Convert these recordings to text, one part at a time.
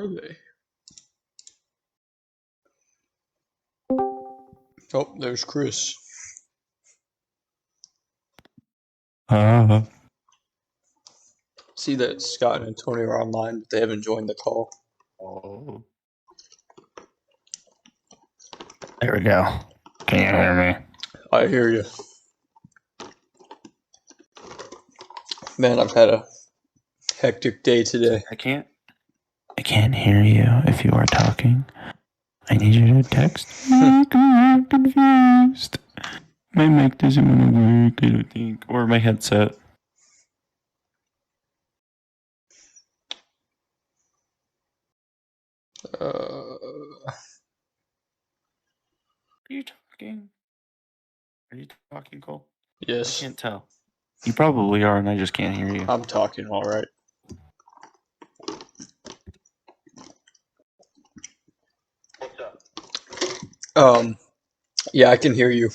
Where are they? Oh, there's Chris. See that Scott and Antonio are online, but they haven't joined the call. Oh. There we go. Can you hear me? I hear you. Man, I've had a hectic day today. I can't hear you if you are talking. I need you to text me 'cause I'm confused. My mic doesn't want to work, I don't think. Or my headset. Are you talking? Are you talking, Cole? Yes. I can't tell. You probably are, and I just can't hear you. I'm talking all right. Yeah, I can hear you.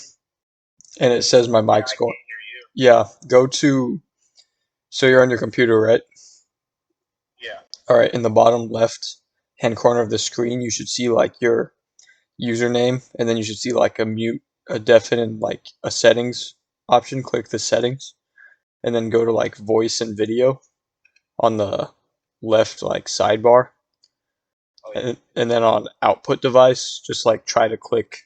And it says my mic's going. Yeah, go to. So you're on your computer, right? Yeah. All right, in the bottom left hand corner of the screen, you should see like your username, and then you should see like a mute, a deafen, and like a settings option. Click the settings, and then go to like voice and video on the left like sidebar. Oh, yeah. And then on output device, just like try to click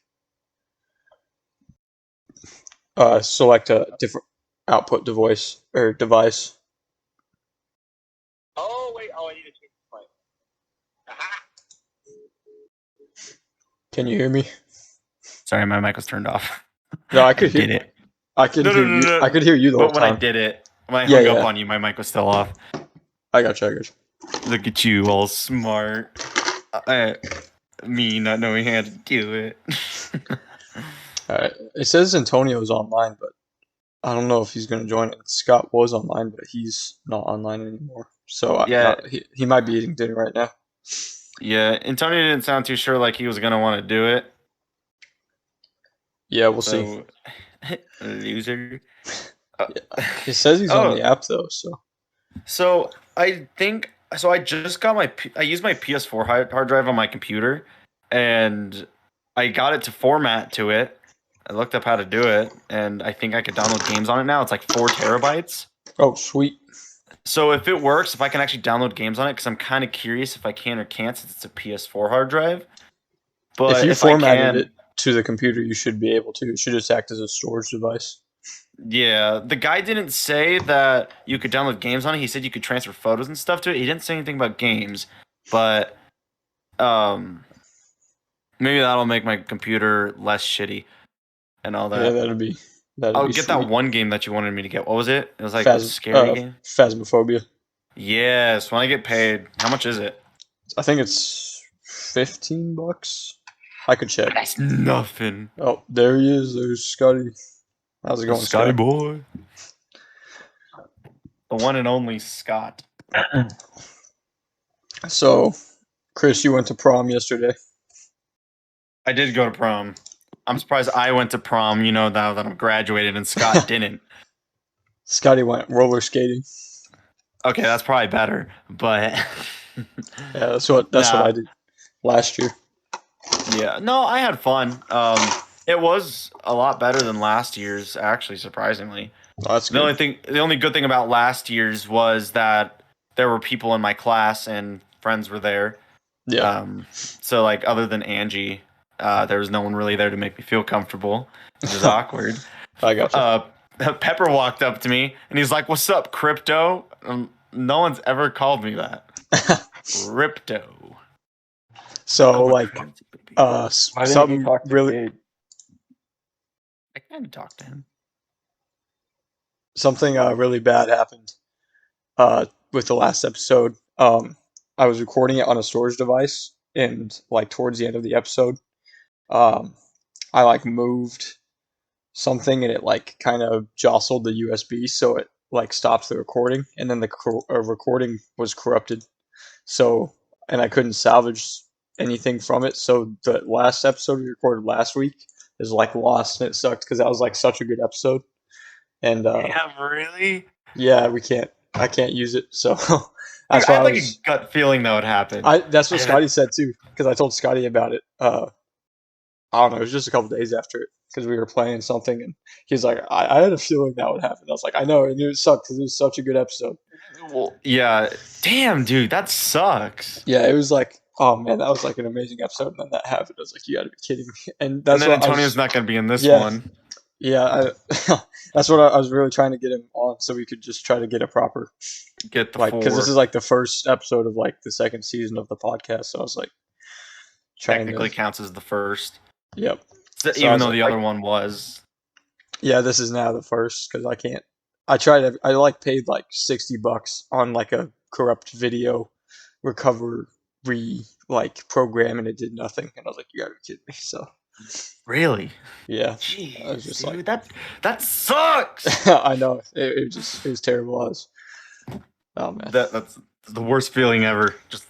select a different output device or device. Oh, wait. Oh, I need to change the mic. Aha! Can you hear me? Sorry, my mic was turned off. No, I could hear did it. I could hear you. No. I could hear you the whole But when time. I did it, when I Yeah, hung up yeah. on you, my mic was still off. I got you. Look at you, all smart. Me not knowing how to do it. All right. It says Antonio's online, but I don't know if he's going to join it. Scott was online, but he's not online anymore. So Yeah. he might be eating dinner right now. Yeah, Antonio didn't sound too sure like he was going to want to do it. Yeah, we'll see. Loser. It says he's on the app though, So I think so. I just got I used my PS4 hard drive on my computer, and I got it to format to it. I looked up how to do it, and I think I could download games on it now. It's like 4 terabytes. Oh, sweet. So if it works, if I can actually download games on it, because I'm kind of curious if I can or can't, since it's a PS4 hard drive. But if you I formatted can, it to the computer, you should be able to. It should just act as a storage device. yeah, the guy didn't say that you could download games on it. He said you could transfer photos and stuff to it. He didn't say anything about games, but maybe that'll make my computer less shitty and all that. Yeah, that'd be I'll be get sweet. that one game that you wanted me to get. What was it? It was like a scary game. Phasmophobia. Yes, when I get paid. How much is it? I think it's $15. I could check. That's nothing. Oh, there he is. There's Scotty. How's it going, Scotty Scott? boy? The one and only Scott. So, Chris, you went to prom yesterday. I did go to prom. I'm surprised I went to prom, now that I'm graduated, and Scott didn't. Scotty went roller skating. Okay, that's probably better, but yeah, that's what I did last year. Yeah, no, I had fun. It was a lot better than last year's, actually, surprisingly. Oh, that's good. The only good thing about last year's was that there were people in my class and friends were there. Yeah. So like, other than Angie, there was no one really there to make me feel comfortable, which is awkward. I got you. Pepper walked up to me and he's like, "What's up, crypto?" No one's ever called me that. Crypto. So like, something really. I kind of talked to him. Something really bad happened with the last episode. I was recording it on a storage device, and like towards the end of the episode, I like moved something, and it like kind of jostled the USB, so it like stopped the recording, and then the recording was corrupted. So, and I couldn't salvage anything from it. So the last episode we recorded last week is like lost, and it sucked because that was like such a good episode. And yeah, really? Yeah, we can't I can't use it. So Dude, that's I why had I like was. a gut feeling that would happen. That's what Scotty said too, because I told Scotty about it. I don't know. It was just a couple days after it because we were playing something, and he's like, I had a feeling that would happen. I was like, I know, and it sucked because it was such a good episode. Well, yeah. Damn, dude, that sucks. Yeah, it was like, oh man, that was like an amazing episode, and then that happened. I was like, you got to be kidding me. And And that's then what I Antonio's was. not going to be in this Yeah, one. yeah. That's what I was really trying to get him on, so we could just try to get a proper Get the because this four. is like the first episode of like the second season of the podcast. So I was like trying Technically to. counts as the first. Yep. So So I even was though like, the other one was. yeah, this is now the first because I can't. I tried. I like paid like $60 on like a corrupt video recovery like program, and it did nothing. And I was like, you gotta be kidding me. So Really? yeah, I was Jeez, just dude, like, that sucks. I know it was terrible. I was, oh man. That's the worst feeling ever. Just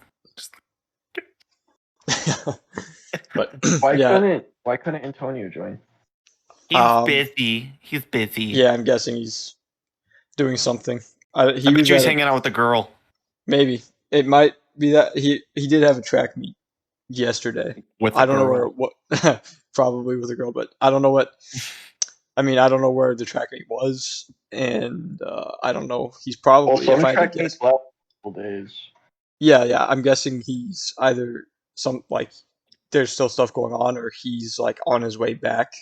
But Why yeah, couldn't Antonio join? he's Um, busy. He's busy. yeah, I'm guessing he's doing something. He I bet was you he's at hanging out with the girl. maybe it might be that he did have a track meet yesterday. With I the don't know girl. where what probably with a girl, but I don't know what. I mean, I don't know where the track meet was, and I don't know. He's Well, probably, some if I had track to guess, meets last couple days. yeah. I'm guessing he's either some like there's still stuff going on, or he's like on his way back,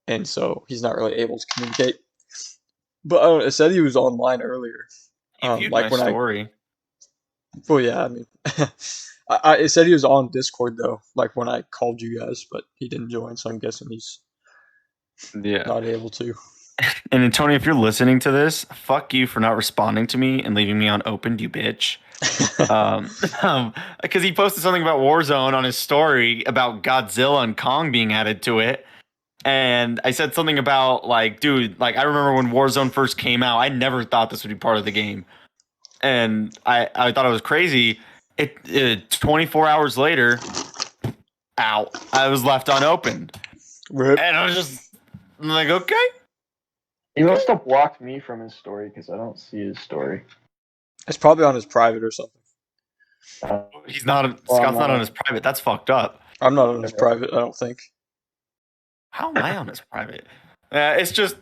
and so he's not really able to communicate. But it said he was online earlier. He viewed Like my when I, story. well, yeah, I mean, it said he was on Discord though, like when I called you guys, but he didn't join, so I'm guessing he's Yeah. not able to. And Antonio, if you're listening to this, fuck you for not responding to me and leaving me unopened, you bitch. Because he posted something about Warzone on his story about Godzilla and Kong being added to it. And I said something about like, dude, like I remember when Warzone first came out, I never thought this would be part of the game. And I thought it was crazy. 24 hours later, out. I was left unopened. Rip. And I was just like, okay. He must have blocked me from his story because I don't see his story. It's probably on his private or something. He's not. Scott's not on his private. That's fucked up. I'm not on his private, I don't think. How am I on his private? It's just.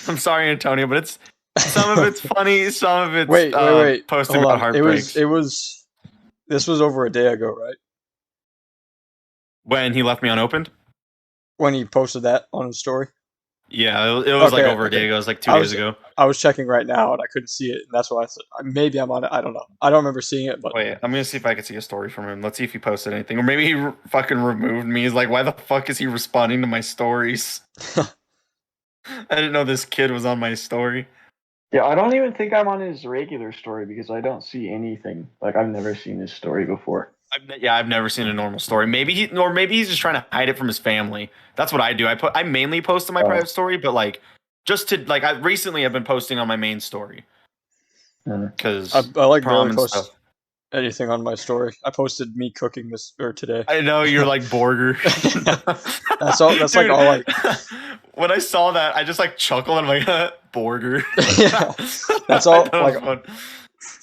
I'm sorry, Antonio, but it's some of it's funny, some of it's wait. posting Hold about on. heartbreaks. This was over a day ago, right? When he left me unopened. When he posted that on his story. Yeah, it was like Okay, over a day okay. ago. It was like 2 days ago. I was checking right now and I couldn't see it, and that's why I said maybe I'm on it. I don't know. I don't remember seeing it, but Wait, I'm gonna see if I can see a story from him. Let's see if he posted anything, or maybe he fucking removed me. He's like, why the fuck is he responding to my stories? I didn't know this kid was on my story. Yeah, I don't even think I'm on his regular story because I don't see anything. Like I've never seen his story before. I've never seen a normal story. Maybe he's just trying to hide it from his family. That's what I do. I mainly post on my private story, but like just to like recently I've been posting on my main story because I like prom barely and post stuff. anything on my story. I posted me cooking this today. I know you're like Borger. That's all. That's like all I. When I saw that, I just like chuckled and I'm like, Borger. Yeah, that's all. Like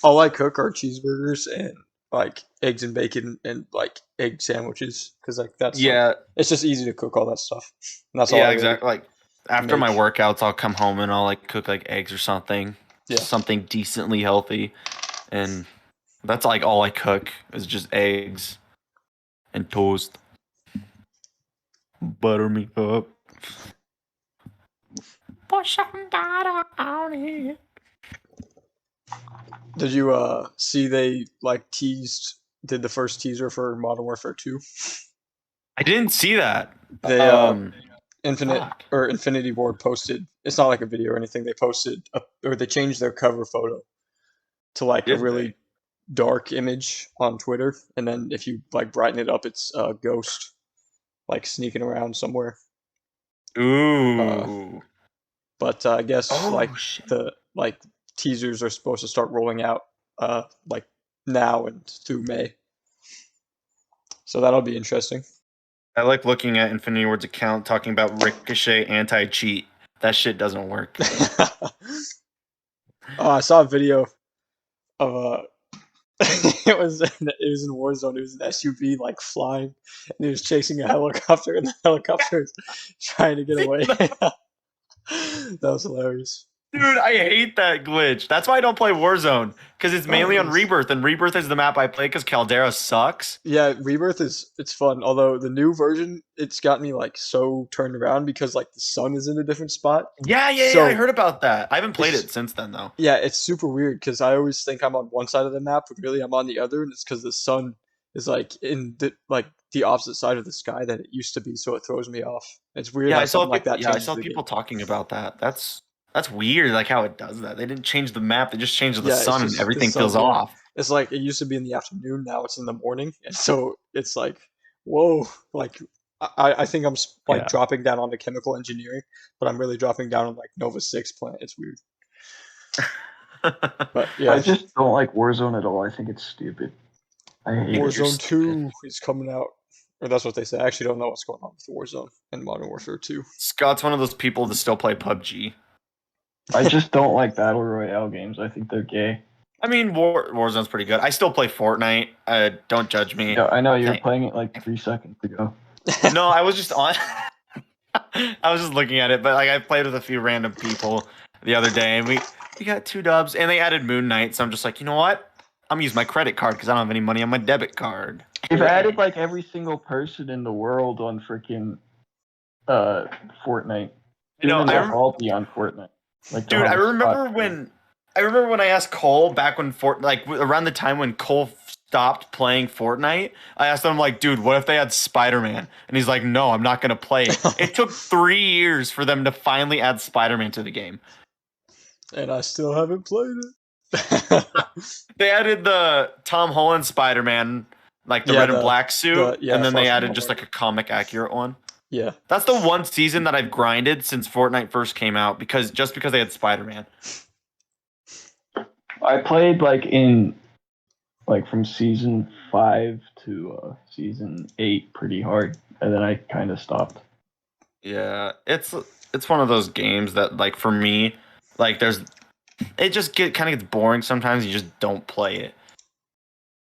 all I cook are cheeseburgers and like eggs and bacon and like egg sandwiches because like that's like, it's just easy to cook all that stuff. And that's all. Yeah, exactly. Like after make. my workouts, I'll come home and I'll like cook like eggs or something. Yeah. Something decently healthy, and that's like all I cook is just eggs and toast. Butter me up. Put some butter on it. Did you see they like did the first teaser for Modern Warfare 2? I didn't see that. They Infinity Ward posted. It's not like a video or anything. They posted or they changed their cover photo to like a really dark image on Twitter, and then if you like brighten it up, it's a ghost like sneaking around somewhere. Ooh. But I guess the teasers are supposed to start rolling out like now and through May. So that'll be interesting. I like looking at Infinity Ward's account talking about Ricochet anti-cheat. That shit doesn't work. Oh, I saw a video of it was in Warzone. It was an SUV like flying, and he was chasing a helicopter, and the helicopter was trying to get away. That was hilarious. Dude, I hate that glitch. That's why I don't play Warzone, because it's mainly on Rebirth, and Rebirth is the map I play because Caldera sucks. Yeah, Rebirth it's fun. Although the new version, it's got me like so turned around because like the sun is in a different spot. Yeah, So I heard about that. I haven't played it's it since then, though. yeah, it's super weird because I always think I'm on one side of the map, but really I'm on the other, and it's because the sun is like in the opposite side of the sky that it used to be, so it throws me off. It's weird Yeah, how I saw something like people. that Yeah, I changes saw the people game. talking about that. That's weird. Like how it does that. They didn't change the map. They just changed the Yeah, it's sun, and just the everything sun. feels Yeah, off. it's like it used to be in the afternoon, now it's in the morning, and so it's like, whoa, like I think I'm like Yeah. dropping down onto chemical engineering, but I'm really dropping down on like Nova 6 plant. It's weird, but I yeah, just don't like Warzone at all. I think it's stupid. I hate Because it. you're Warzone stupid. 2 is coming out, or that's what they say. I actually don't know what's going on with Warzone and Modern Warfare 2. Scott's one of those people that still play PUBG. I just don't like battle royale games. I think they're gay. I mean, Warzone's pretty good. I still play Fortnite. Don't judge me. Yeah, I know you were Okay. playing it like 3 seconds ago. No, I was just on. I was just looking at it, but like I played with a few random people the other day, and we got 2 dubs, and they added Moon Knight. So I'm just like, you know what? I'm gonna use my credit card because I don't have any money on my debit card. They've added like every single person in the world on freaking Fortnite. You know, Even their ulti on Fortnite. Like dude, I the remember spot. when I asked Cole back when around the time when Cole stopped playing Fortnite. I asked him like, dude, what if they had Spider-Man? And he's like, no, I'm not gonna play it. It took 3 years for them to finally add Spider-Man to the game. And I still haven't played it. They added the Tom Holland Spider-Man, like the Yeah, red and black suit, yeah, and then they Far From added just Home. like a comic accurate one. Yeah, That's the one season that I've grinded since Fortnite first came out because they had Spider-Man. I played like from season 5 to season 8 pretty hard, and then I kind of stopped. Yeah, it's one of those games that like for me, like it just kind of gets boring sometimes. You just don't play it,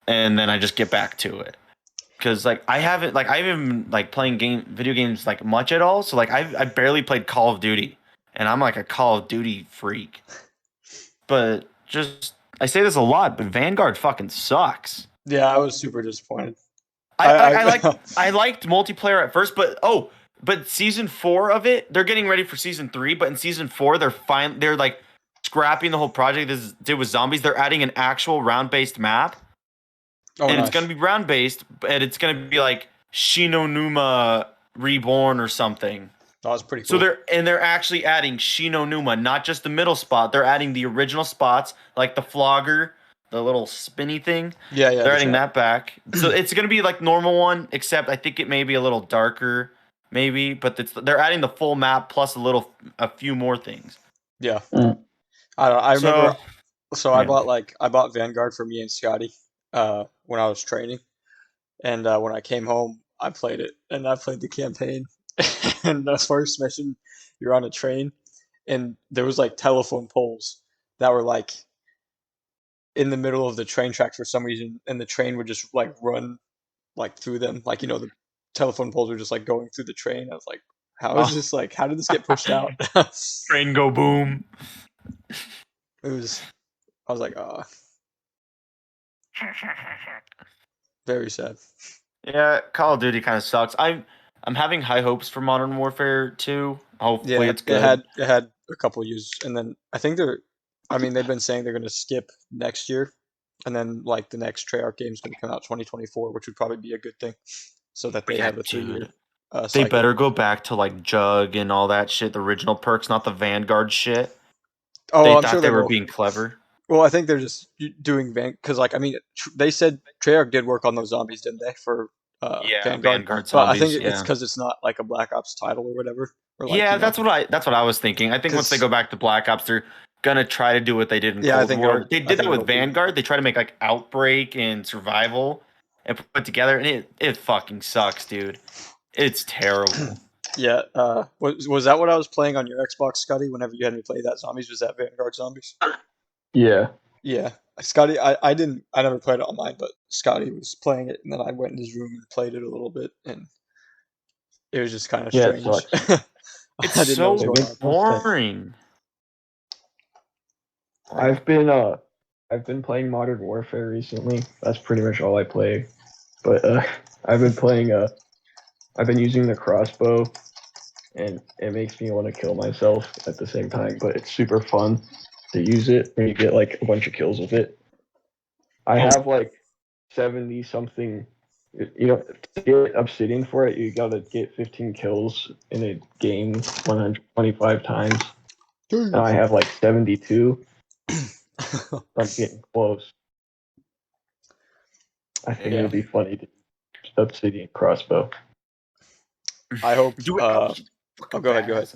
and then I just get back to it because like I haven't been like playing video games like much at all. So like I barely played Call of Duty, and I'm like a Call of Duty freak. But just I say this a lot, but Vanguard fucking sucks. yeah, I was super disappointed. I liked multiplayer at first, but season 4 of it, they're getting ready for season 3. But in season 4, they're like scrapping the whole project this did with zombies. They're adding an actual round-based map, and nice. it's gonna be round-based, and it's gonna be like Shinonuma Reborn or something. That was pretty cool. So they're actually adding Shinonuma, not just the middle spot. They're adding the original spots, like the flogger, the little spinny thing. Yeah, They're adding that back. So it's gonna be like normal one, except I think it may be a little darker, maybe. But they're adding the full map plus a few more things. Yeah. Mm. I don't know. I remember. So I yeah. bought Vanguard for me and Scotty when I was training, and when I came home, I played it, and I played the campaign. And the first mission, you're on a train, and there was like telephone poles that were like in the middle of the train tracks for some reason, and the train would just like run like through them, like the telephone poles were just like going through the train. I was like, how is this like? How did this get pushed out? Train go boom. It was. I was like, very sad. Yeah, Call of Duty kind of sucks. I'm having high hopes for Modern Warfare 2. Hopefully Yeah, it's good. it had a couple uses, and then I think they've been saying they're gonna skip next year, and then like the next Treyarch game is gonna come out 2024, which would probably be a good thing, so that they Yeah, have a 3-year dude. They cycle. better go back to like Jug and all that shit, the original perks, not the Vanguard shit. Oh, They I'm thought sure they they were will. being clever. Well, I think they're just doing because like I mean they said Treyarch did work on those zombies, didn't they, for Yeah, Vanguard? Vanguard But I think zombies. it's Yeah, because it's not like a Black Ops title or whatever, or like yeah, that's what I was thinking. I think once they 'cause- go back to Black Ops, they're gonna try to do what they did in Yeah, I Cold think War. They I did think that it'll with be. Vanguard. They try to make like Outbreak and Survival and put it together, and it fucking sucks, dude. It's terrible. Yeah, was that what I was playing on your Xbox, Scotty? Whenever you had me play that zombies, was that Vanguard zombies? Yeah. Yeah, Scotty. I didn't. I never played it online, but Scotty was playing it, and then I went in his room and played it a little bit, and it was just kind of Yeah, it strange. sucks. It's I didn't know what was so It going makes on. no sense. boring. I've been playing Modern Warfare recently. That's pretty much all I play. But I've been playing I've been using the crossbow, and it makes me want to kill myself at the same time, but it's super fun to use it when you get like a bunch of kills with it. I have like 70 something. You know, to get Obsidian for it, you gotta get 15 kills in a game 125 times. And I have like 72. I'm getting close. I think Yeah. it'll be funny to use Obsidian crossbow. I hope. Do it. Oh, go ahead. Go ahead.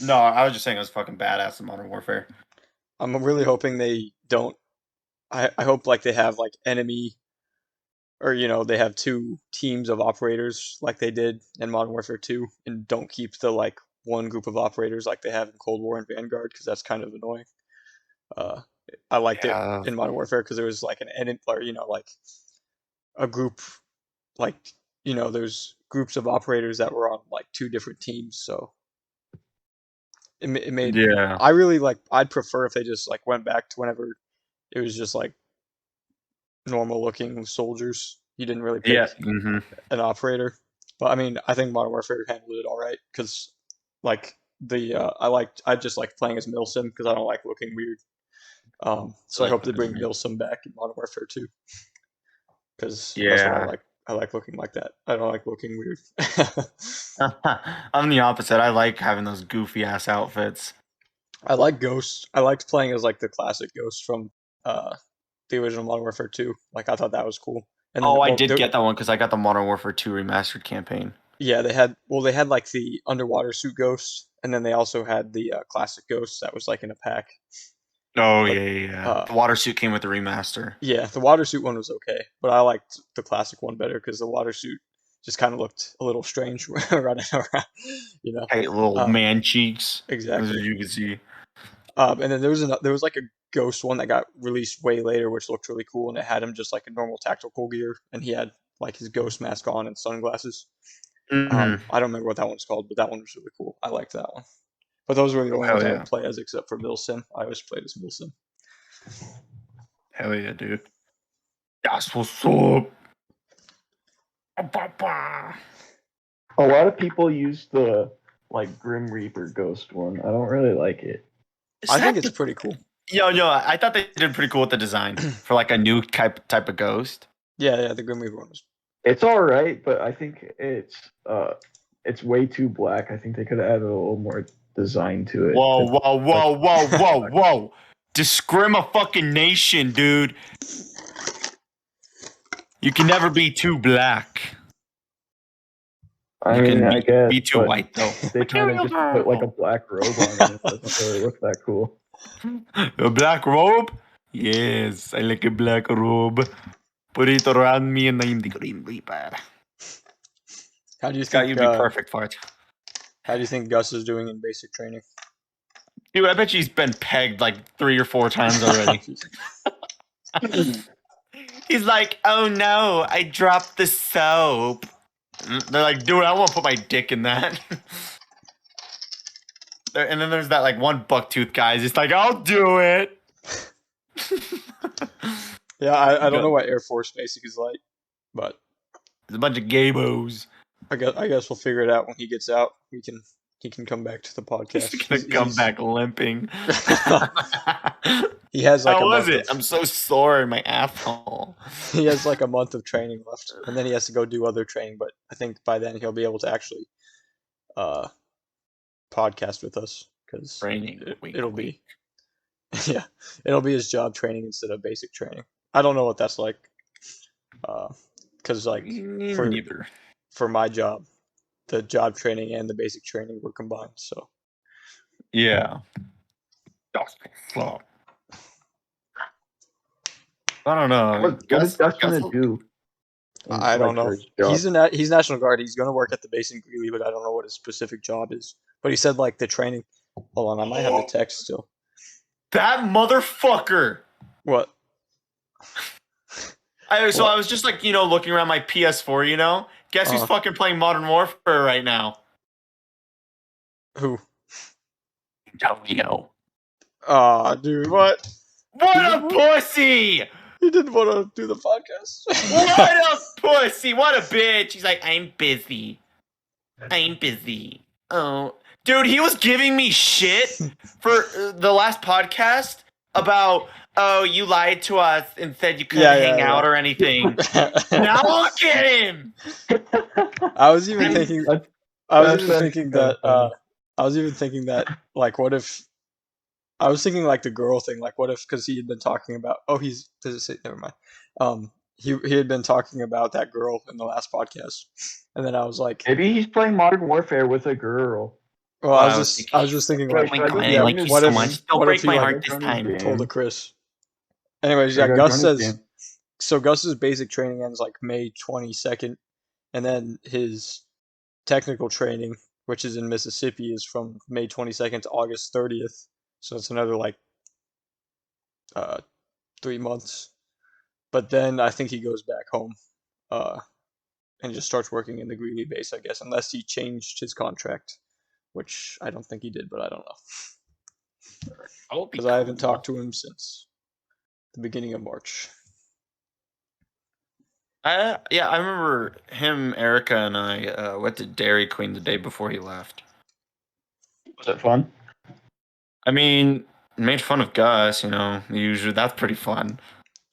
No, I was just saying it was fucking badass in Modern Warfare. I'm really hoping they don't. I hope like they have like enemy, or they have two teams of operators like they did in Modern Warfare 2, and don't keep the like one group of operators like they have in Cold War and Vanguard, because that's kind of annoying. Uh, I liked it Yeah. in Modern Warfare because there was like an enemy, or like a group, like there's groups of operators that were on like two different teams, so it made. Yeah. I really like. I'd prefer if they just like went back to whenever it was just like normal looking soldiers. You didn't really pick Yeah. Mm-hmm. an operator. But I mean, I think Modern Warfare handled it all right, because like I just like playing as Milsim because I don't like looking weird. So I like hope they looking bring weird. Milsim back in Modern Warfare 2, because that's what I Yeah. like. I like looking like that. I don't like looking weird. I'm the opposite. I like having those goofy ass outfits. I like Ghost. I liked playing as like the classic Ghost from the original Modern Warfare 2. Like, I thought that was cool. And then Oh, I did get that one because I got the Modern Warfare 2 remastered campaign. yeah, they had like the underwater suit Ghost, and then they also had the classic Ghost that was like in a pack. Oh, But yeah. The water suit came with the remaster. yeah, the water suit one was okay, but I liked the classic one better because the water suit just kind of looked a little strange running around, you know. Hey, little Um, man cheeks. As exactly. you can see. And then there was like a Ghost one that got released way later, which looked really cool, and it had him just like a normal tactical gear, and he had like his Ghost mask on and sunglasses. Mm-hmm. I don't remember what that one's called, but that one was really cool. I liked that one. But those were the Oh, only hell ones I yeah. would play as, except for Milsim. I always played as Milsim. Hell yeah, dude. That's what's up. A lot of people use the like Grim Reaper Ghost one. I don't really like it. I think it's pretty cool. Yo, I thought they did pretty cool with the design for like a new type of ghost. Yeah, the Grim Reaper one was. It's all right, but I think it's way too black. I think they could have added a little more design to it. Whoa. Discrima fucking nation, dude. You can never be too black. I You mean, can I guess be too but white though. they kind of just put like a black robe on it. It doesn't really look that cool. A black robe? Yes, I like a black robe. Put it around me and I'm the Green Reaper. How do you Scott, think? you'd be perfect for it. How do you think Gus is doing in basic training? Dude, I bet you he's been pegged like 3 or 4 times already. He's like, oh no, I dropped the soap. They're like, dude, I want to put my dick in that. And then there's that like one bucktooth guy. He's just like, I'll do it. Yeah, I don't know what Air Force Basic is like, but There's a bunch of gaybos. I guess we'll figure it out when he gets out. He can come back to the podcast. He's gonna come back limping. He has like How a was month it? I'm so sore in my asshole. he has like a month of training left, and then he has to go do other training. But I think by then he'll be able to actually podcast with us, because Training. it'll be it'll be his job training instead of basic training. I don't know what that's like, because like Neither. for my job, the job training and the basic training were combined. So Yeah. That's what's up. I don't know. What is Gus gonna do? I don't know. For his job? He's National Guard. He's gonna work at the base in Greeley, but I don't know what his specific job is. But he said like the training. Hold on, I might have the text still. That motherfucker. What? I What? was just like, looking around my PS4, Guess who's Uh-huh. fucking playing Modern Warfare right now? Who? Antonio. Aw, dude, what? What a pussy! He didn't want to do the podcast. What a pussy! What a bitch! He's like, I'm busy. Oh, dude, he was giving me shit for the last podcast about, oh, you lied to us and said you couldn't hang out or anything. Now look at him. I was even thinking. I was even thinking that. funny. I was even thinking that. Like, what if? I was thinking like the girl thing. Like, what if? Because he had been talking about. Oh, he's. Does it say? Never mind. He had been talking about that girl in the last podcast, and then I was like, Maybe he's playing Modern Warfare with a girl. well, I was just thinking like, Oh my God, yeah, I like you what so if? much. Don't What break if he my like heart this time. told to Chris? Anyways, I yeah, gotta Gus join his says. game. So Gus's basic training ends like May 22nd, and then his technical training, which is in Mississippi, is from May 22nd to August 30th. So it's another like 3 months. But then I think he goes back home uh, and just starts working in the Greeley base, I guess, unless he changed his contract, which I don't think he did, but I don't know. Because I haven't talked to him since the beginning of March. I remember him, Erica, and I went to Dairy Queen the day before he left. Was it fun? I mean, made fun of Gus, usually that's pretty fun.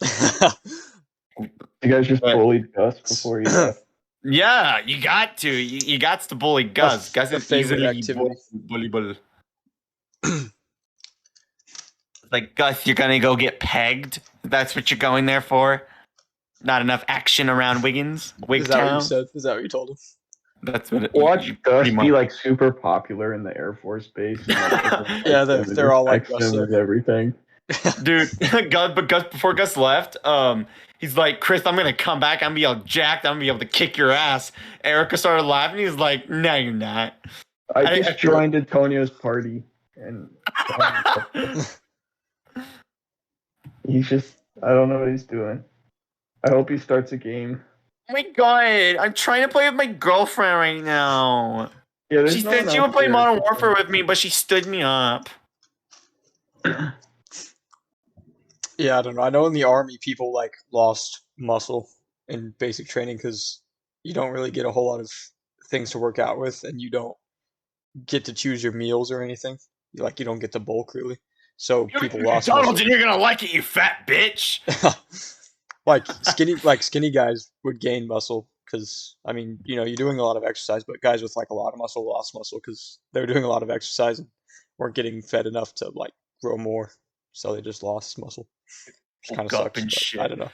You guys just But- bullied Gus before he left. Yeah, you got to. You got to bully Gus. Gus a is favorite easily activity. bullyable. Like, Gus, you're gonna go get pegged? That's what you're going there for? Not enough action around Wiggins? Is that what you Wigtown? said? Is that what you told him? That's what it Watch Gus pretty much. be like super popular in the Air Force Base. And, like, Yeah, they're all like respect Gus. him and everything. Dude, Gus, before Gus left, he's like, Chris, I'm gonna come back. I'm gonna be all jacked. I'm gonna be able to kick your ass. Erica started laughing. He's like, no, you're not. I just joined Antonio's party, and he's just, I don't know what he's doing. I hope he starts a game. Oh my god, I'm trying to play with my girlfriend right now. Yeah, She said she would play Modern Warfare with me, but she stood me up. Yeah, I don't know. I know in the army people like lost muscle in basic training because you don't really get a whole lot of things to work out with, and you don't get to choose your meals or anything. You don't get to bulk really. So people lost McDonald's, muscle. and you're gonna like it, you fat bitch. Like skinny guys would gain muscle because I mean you're doing a lot of exercise, but guys with like a lot of muscle lost muscle because they're doing a lot of exercise and weren't getting fed enough to like grow more, so they just lost muscle. Which kind of Bulk up sucks. and But shit. I don't know.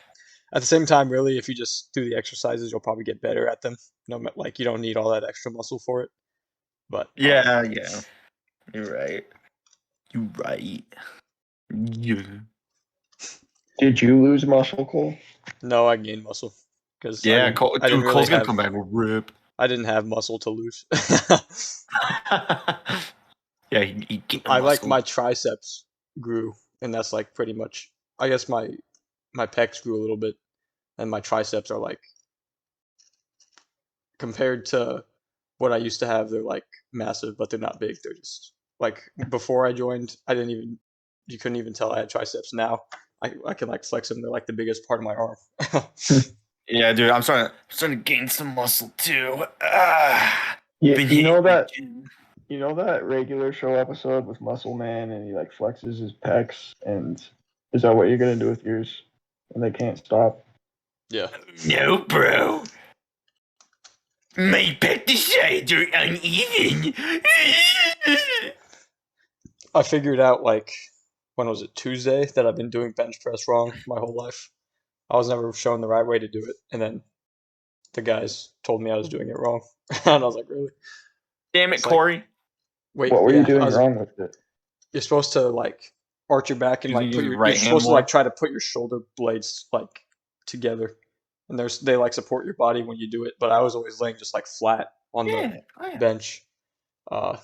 At the same time, really, if you just do the exercises, you'll probably get better at them. Like you don't need all that extra muscle for it. But Yeah. You're right. Yeah. Did you lose muscle, Cole? no, I gained muscle because Yeah, I didn't really Cole's gonna have, come back with rip. I didn't have muscle to lose. Yeah, he gained I like muscle. my triceps grew, and that's like pretty much. I guess my pecs grew a little bit, and my triceps are like compared to what I used to have. They're like massive, but they're not big. They're just like before I joined. You couldn't even tell I had triceps. Now I can like flex them. They're like the biggest part of my arm. Yeah, dude, I'm starting to gain some muscle too. Yeah, Been you know hitting the that gym. you know that regular show episode with Muscle Man and he like flexes his pecs, and is that what you're gonna do with yours? And they can't stop. Yeah. No, bro. My pesticides are uneven. I figured out like when was it Tuesday that I've been doing bench press wrong my whole life. I was never shown the right way to do it, and then the guys told me I was doing it wrong, and I was like, really? Damn it, It's like- Corey. Wait, What were yeah, you doing I was- wrong with it? You're supposed to like arch your back and like Using put your your right you're hand supposed to more? like try to put your shoulder blades like together, and they like support your body when you do it. But I was always laying just like flat on the bench, Oh.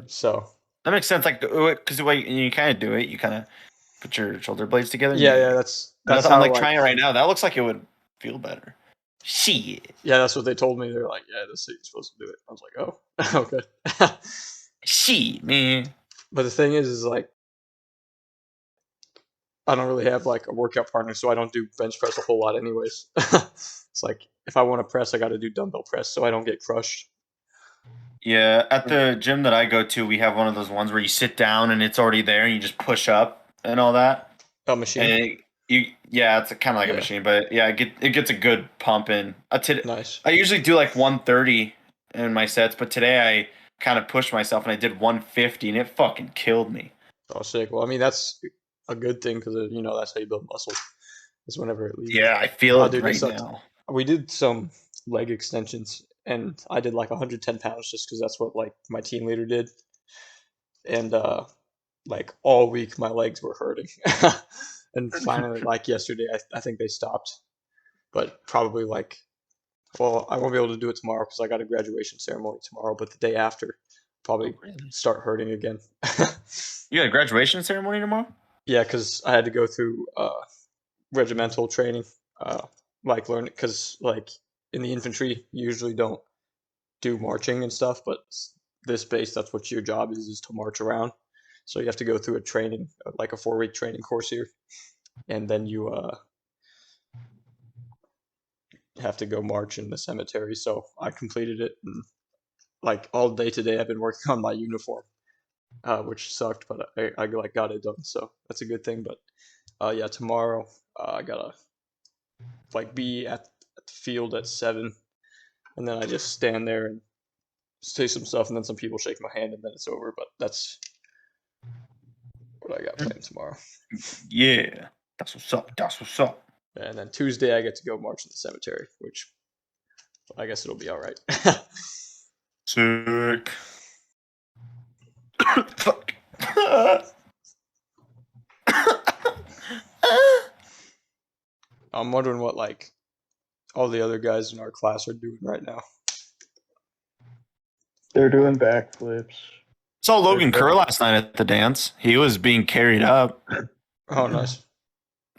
so That makes sense. Like, because the way you kind of do it, you kind of put your shoulder blades together. And Yeah, that's I'm how like trying it right now. That looks like it would feel better. Shit. Yeah, that's what they told me. They're like, yeah, this is how you're supposed to do it. I was like, oh, okay. Shit, man. But the thing is like, I don't really have like a workout partner, so I don't do bench press a whole lot, anyways. It's like if I want to press, I got to do dumbbell press, so I don't get crushed. Yeah, at the gym that I go to, we have one of those ones where you sit down and it's already there, and you just push up and all that. A machine. And it's kind of like a machine, but yeah, it gets a good pump in. Nice. I usually do like 130 in my sets, but today I kind of pushed myself and I did 150, and it fucking killed me. Oh, sick. Well, I mean, that's a good thing because that's how you build muscle. Is whenever it leaves. Yeah, I feel it dude, right now. We did some leg extensions, and I did like 110 pounds just because that's what like my team leader did, and like all week my legs were hurting, and finally like yesterday I think they stopped, but probably like, well, I won't be able to do it tomorrow because I got a graduation ceremony tomorrow, but the day after probably start hurting again. You got a graduation ceremony tomorrow? Yeah, because I had to go through regimental training, like learn, because like in the infantry you usually don't do marching and stuff, but this base, that's what your job is to march around. So you have to go through a training, like a 4-week training course here, and then you have to go march in the cemetery. So I completed it, and like all day today I've been working on my uniform, which sucked, but I like got it done, so that's a good thing. But yeah, tomorrow I gotta like be at the field at 7, and then I just stand there and say some stuff, and then some people shake my hand, and then it's over. But that's what I got planned tomorrow. Yeah, that's what's up. That's what's up. And then Tuesday I get to go march in the cemetery, which I guess it'll be all right. Sick. Fuck. I'm wondering what like all the other guys in our class are doing right now. They're doing backflips. Saw Logan Kerr last night at the dance. He was being carried up. Oh, nice.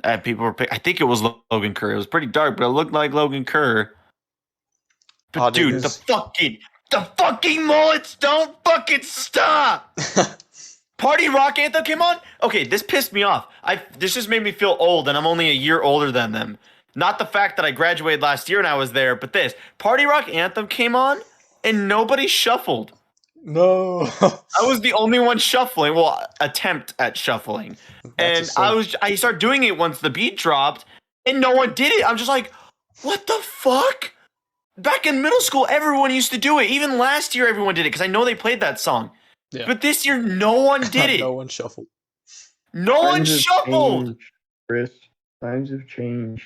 And people were. I think it was Logan Kerr. It was pretty dark, but it looked like Logan Kerr. But Oh, dude, the fucking mullets don't fucking stop. Party Rock Anthem came on? Okay, this pissed me off. This just made me feel old, and I'm only a year older than them. Not the fact that I graduated last year and I was there, but this. Party Rock Anthem came on, and nobody shuffled. No. I was the only one shuffling. Well, attempt at shuffling. And I started doing it once the beat dropped, and no one did it. I'm just like, what the fuck? Back in middle school, everyone used to do it. Even last year, everyone did it, because I know they played that song. Yeah. But this year, no one did it. No one shuffled. No one shuffled. Changed, Chris, times have changed.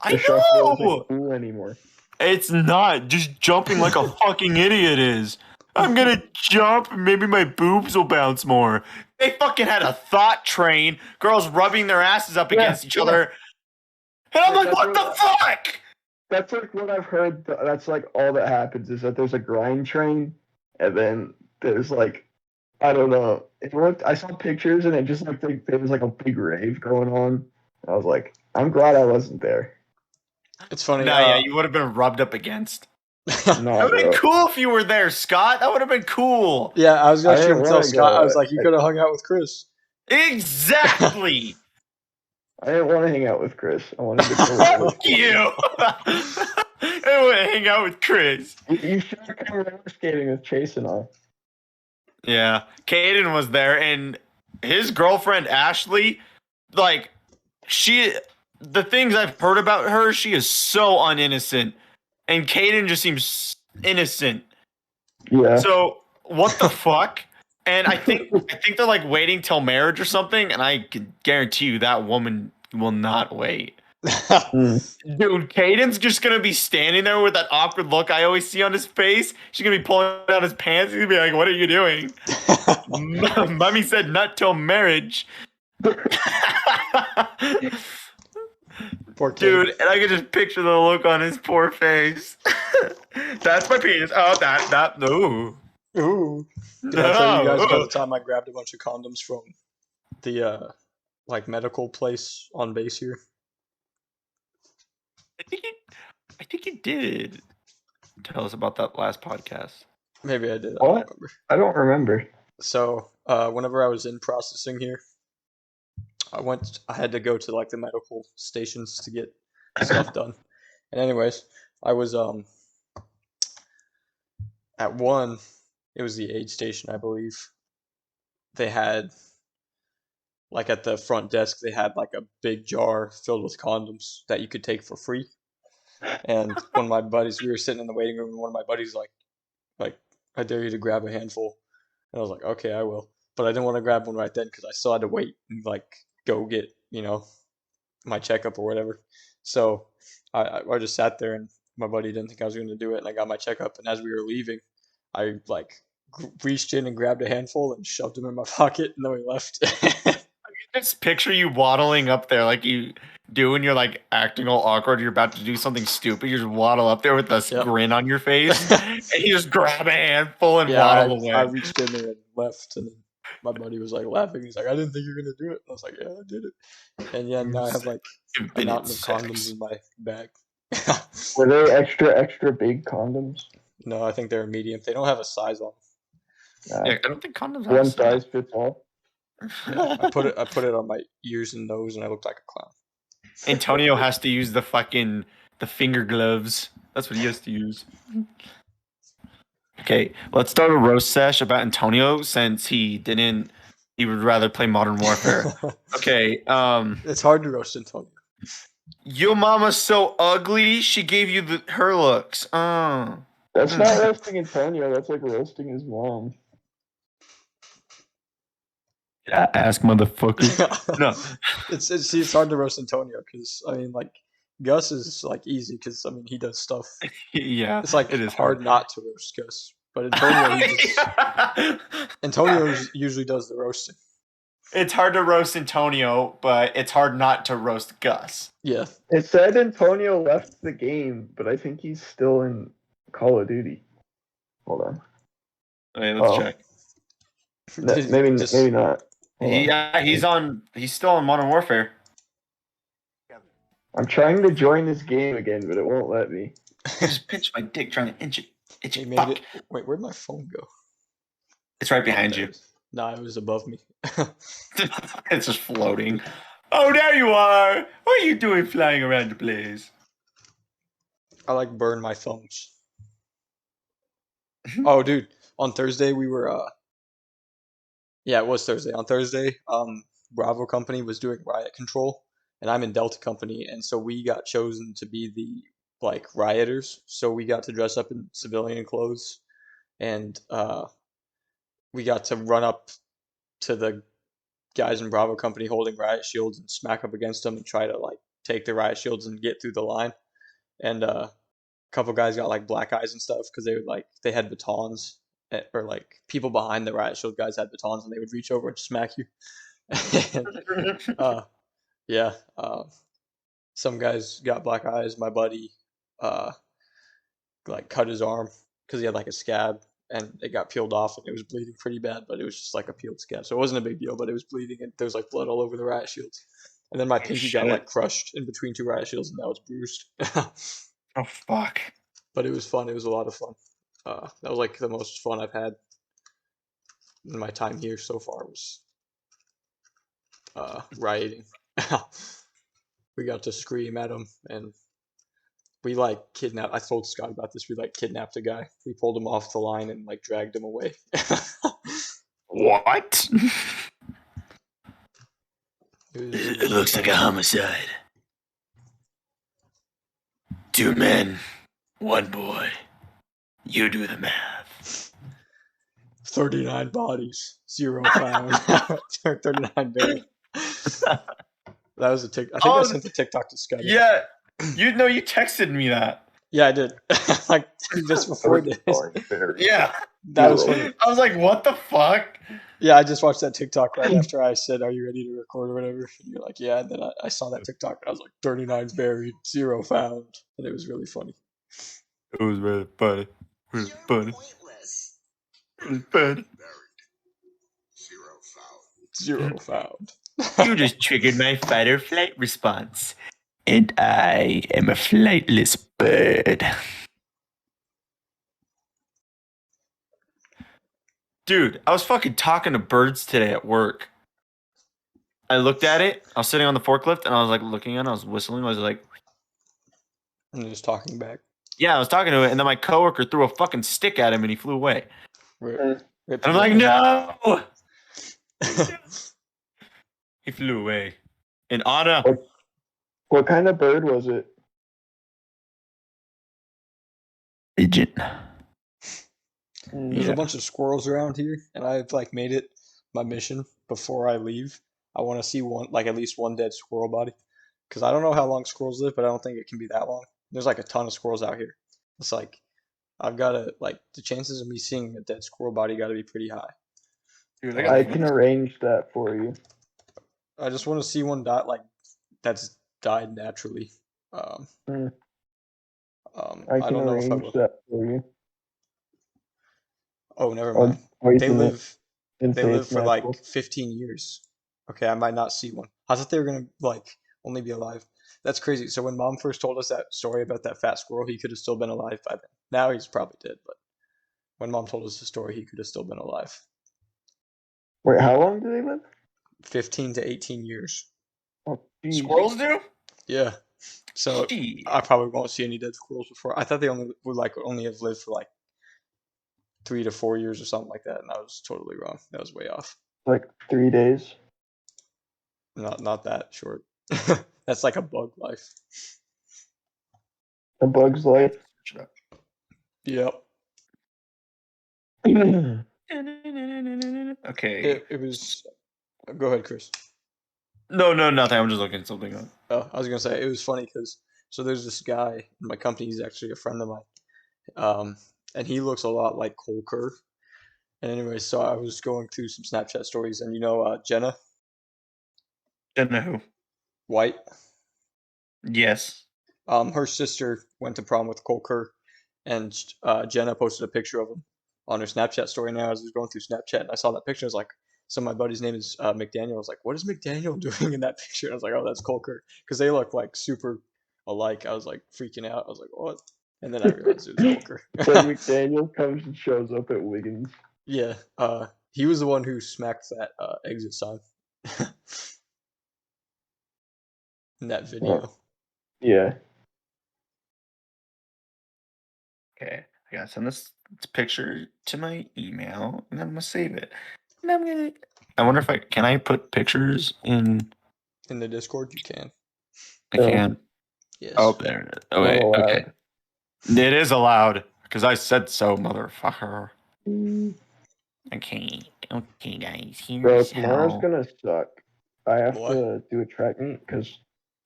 I know. Isn't cool anymore. It's not. Just jumping like a fucking idiot is. I'm gonna jump. Maybe my boobs will bounce more. They fucking had a thought train. Girls rubbing their asses up against each other. And I'm like, what the fuck? That's like what I've heard. That's like all that happens is that there's a grind train, and then there's like, I don't know. I saw pictures, and it just looked like there was like a big rave going on. I was like, I'm glad I wasn't there. It's funny. Yeah, you would have been rubbed up against. No, that would have been cool if you were there, Scott. That would have been cool. Yeah, I was actually going to tell Scott. I was like, you could have hung out with Chris. Exactly. I didn't want to hang out with Chris. I wanted to go Fuck you. I want to hang out with Chris. You should have come roller skating with Chase and all. Yeah, Caden was there, and his girlfriend Ashley, like, the things I've heard about her, she is so uninnocent, and Caden just seems innocent. Yeah. So what the fuck? And I think they're like waiting till marriage or something, and I can guarantee you that woman will not wait. Dude, Caden's just gonna be standing there with that awkward look I always see on his face. She's gonna be pulling down his pants. He's gonna be like, "What are you doing?" Mommy said, "Not till marriage." Poor dude, and I can just picture the look on his poor face. That's my penis. Oh, that no. Ooh. Did I tell you guys about the time I grabbed a bunch of condoms from the like medical place on base here? I think you did tell us about that last podcast. Maybe I did. I don't What? remember. I don't remember. So, whenever I was in processing here, I had to go to like the medical stations to get stuff done. And anyways, I was at one, it was the aid station, I believe. They had like at the front desk, they had like a big jar filled with condoms that you could take for free. And one of my buddies, we were sitting in the waiting room, and one of my buddies like, I dare you to grab a handful. And I was like, okay, I will. But I didn't want to grab one right then because I still had to wait and like go get, my checkup or whatever. So I just sat there, and my buddy didn't think I was going to do it, and I got my checkup. And as we were leaving, I like reached in and grabbed a handful and shoved them in my pocket, and then we left. Just picture you waddling up there like you do when you're like acting all awkward. You're about to do something stupid. You just waddle up there with a Yep. grin on your face, and you just grab a handful and Yeah, waddle away. I reached in there and left, and then my buddy was like laughing. He's like, "I didn't think you were gonna do it." And I was like, "Yeah, I did it." And yeah, now I have like a Infinite mountain of sex. condoms in my bag. Were they extra big condoms? No, I think they're medium. They don't have a size on Yeah, I don't think condoms have One a size fits all. them. Yeah, I put it on my ears and nose, and I looked like a clown. Antonio has to use the finger gloves. That's what he has to use. Okay, let's start a roast sesh about Antonio since he would rather play Modern Warfare. Okay, It's hard to roast Antonio. your mama's so ugly, she gave you her looks. That's not roasting Antonio. That's like roasting his mom. Ask motherfucker. No. It's hard to roast Antonio because I mean like Gus is like easy because I mean he does stuff. Yeah, It's like it is hard not to roast Gus, but Antonio usually does the roasting. It's hard to roast Antonio, but it's hard not to roast Gus. Yeah. It said Antonio left the game, but I think he's still in Call of Duty. Hold on. Okay, let's Oh. check. Maybe not. Hold on. Yeah, he's still on Modern Warfare. I'm trying to join this game again, but it won't let me. Just pinch my dick trying to itch He it. made it. Wait, where'd my phone go? It's right behind you. Nah, it was above me. It's just floating. Oh, there you are. What are you doing flying around the place? I like burn my thumbs. Oh, dude, on Thursday we were yeah, it was Thursday. On Thursday, Bravo Company was doing riot control, and I'm in Delta Company, and so we got chosen to be the like rioters. So we got to dress up in civilian clothes, and we got to run up to the guys in Bravo Company holding riot shields and smack up against them and try to like take the riot shields and get through the line. And a couple guys got like black eyes and stuff because they had batons, or like people behind the riot shield guys had batons, and they would reach over and smack you. And, yeah, some guys got black eyes. My buddy like cut his arm because he had like a scab, and it got peeled off, and it was bleeding pretty bad, but it was just like a peeled scab, so it wasn't a big deal, but it was bleeding, and there was like blood all over the riot shields. And then my pinky got like crushed in between two riot shields, and that was bruised. Oh, fuck. But it was fun. It was a lot of fun. That was like the most fun I've had in my time here so far was rioting. We got to scream at him, and we like kidnapped. I told Scott about this. We like kidnapped a guy. We pulled him off the line and like dragged him away. What? It looks like a homicide. 2 men, 1 boy. You do the math. 39 bodies, 0 found. 39 buried. That was a TikTok. I think I sent the TikTok to Scott. Yeah, you texted me that. Yeah, I did. Like just before this. Yeah, That was funny. I was like, what the fuck? Yeah, I just watched that TikTok right after I said, "Are you ready to record or whatever?" And you're like, "Yeah." And then I saw that TikTok, and I was like, 39 buried, 0 found, and it was really funny. It was really funny. Really funny. But Zero found. you just triggered my fight or flight response. And I am a flightless bird. Dude, I was fucking talking to birds today at work. I looked at it. I was sitting on the forklift and I was like looking at it. I was whistling. I was like, And just talking back. yeah, I was talking to it. And then my coworker threw a fucking stick at him and he flew away. Rip And I'm like, no. He flew away. And Anna. What kind of bird was it? Pigeon. There's a bunch of squirrels around here, and I've like made it my mission before I leave. I want to see at least one dead squirrel body, because I don't know how long squirrels live, but I don't think it can be that long. There's like a ton of squirrels out here. It's like I've got to the chances of me seeing a dead squirrel body got to be pretty high. Dude, I can arrange that for you. I just want to see one that's died naturally. I I can don't know if I arrange will. that for you. Oh, never mind. They live for natural. 15 years. Okay, I might not see one. I thought they were gonna only be alive. That's crazy. So when Mom first told us that story about that fat squirrel, he could have still been alive by then. Now he's probably dead, but when Mom told us the story, he could have still been alive. Wait, how long do they live? 15 to 18 years. Oh, geez. Squirrels do? Yeah. So I probably won't see any dead squirrels before. I thought they would only have lived for 3 to 4 years or something like that, and I was totally wrong. That was way off. Like 3 days. Not that short. That's like a bug life. A bug's life. Yep. Okay. It was. Go ahead, Chris. No, nothing. I'm just looking at something up. Oh, I was gonna say it was funny because there's this guy in my company. He's actually a friend of mine, and he looks a lot like Cole Kerr. And anyway, so I was going through some Snapchat stories, and Jenna Jenna who? White. Yes. Her sister went to prom with Cole Kerr, and Jenna posted a picture of him on her Snapchat story. Now, as I was going through Snapchat, and I saw that picture, I was like, so my buddy's name is McDaniel. I was like, what is McDaniel doing in that picture? And I was like, oh, that's Cole Kerr, because they look super alike. I was like freaking out. I was like, what? And then I realized it was Cole Kerr. So McDaniel comes and shows up at Wiggins. Yeah, he was the one who smacked that exit sign in that video. Oh. Yeah. Okay. I gotta send this picture to my email, and then I'm gonna save it. And I wonder if can I put pictures in In the Discord, you can. I can. Yes. Oh, there it is. Oh, wait. Okay. It is allowed because I said so, motherfucker. Okay, guys. Bro, tomorrow's gonna suck. I have to do a track meet because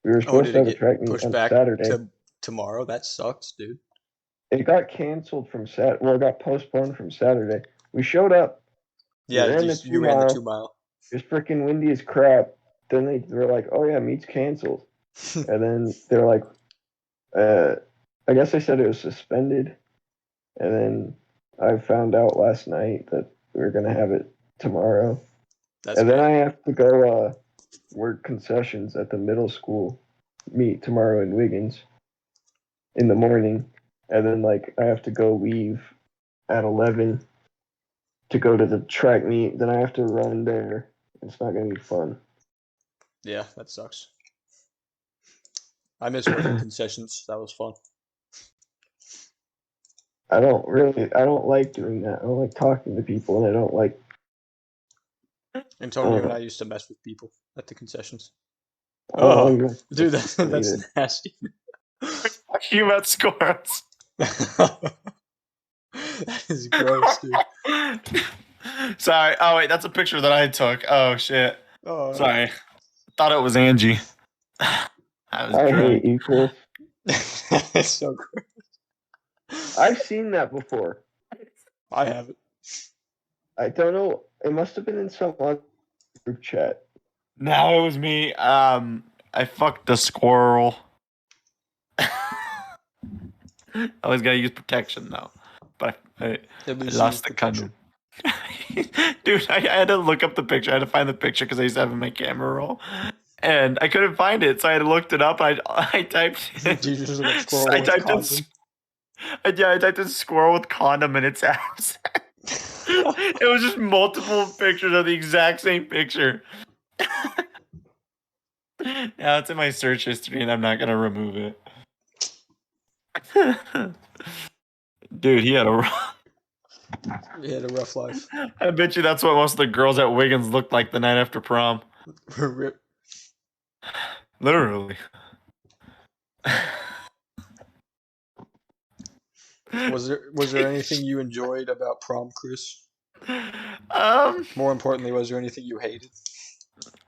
we were supposed to have a track meet on Saturday. To tomorrow? That sucks, dude. It got canceled from it got postponed from Saturday. We showed up. Yeah, you ran the 2 mile. It was freaking windy as crap. Then they were like, "Oh yeah, meet's canceled," and then they're like, "I guess they said it was suspended," and then I found out last night that we were gonna have it tomorrow. Then I have to go work concessions at the middle school meet tomorrow in Wiggins in the morning. And then I have to go leave at 11 to go to the track meet. Then I have to run there. It's not gonna be fun. Yeah, that sucks. I miss working concessions. That was fun. I don't like doing that. I don't like talking to people, and I don't like. Antonio and I used to mess with people at the concessions. Dude, that's nasty. Talking about scores. That is gross, dude. Sorry. Oh wait, that's a picture that I took. Oh shit. Oh, sorry. Thought it was Angie. I hate you, Chris. It's so gross. I've seen that before. I haven't. I don't know. It must have been in some group chat. No, it was me. I fucked the squirrel. I always gotta use protection though, but I lost the condom. Dude, I had to look up the picture. I had to find the picture because I used to have it in my camera roll, and I couldn't find it, so I had looked it up. I typed. Did you just look at squirrel I with typed in. condom? I typed in squirrel with condom in its ass. It was just multiple pictures of the exact same picture. Now it's in my search history, and I'm not gonna remove it. Dude, he had a. He had a rough life. I bet you that's what most of the girls at Wiggins looked like the night after prom. Rip. Literally. Was there anything you enjoyed about prom, Chris? Um. More importantly, was there anything you hated?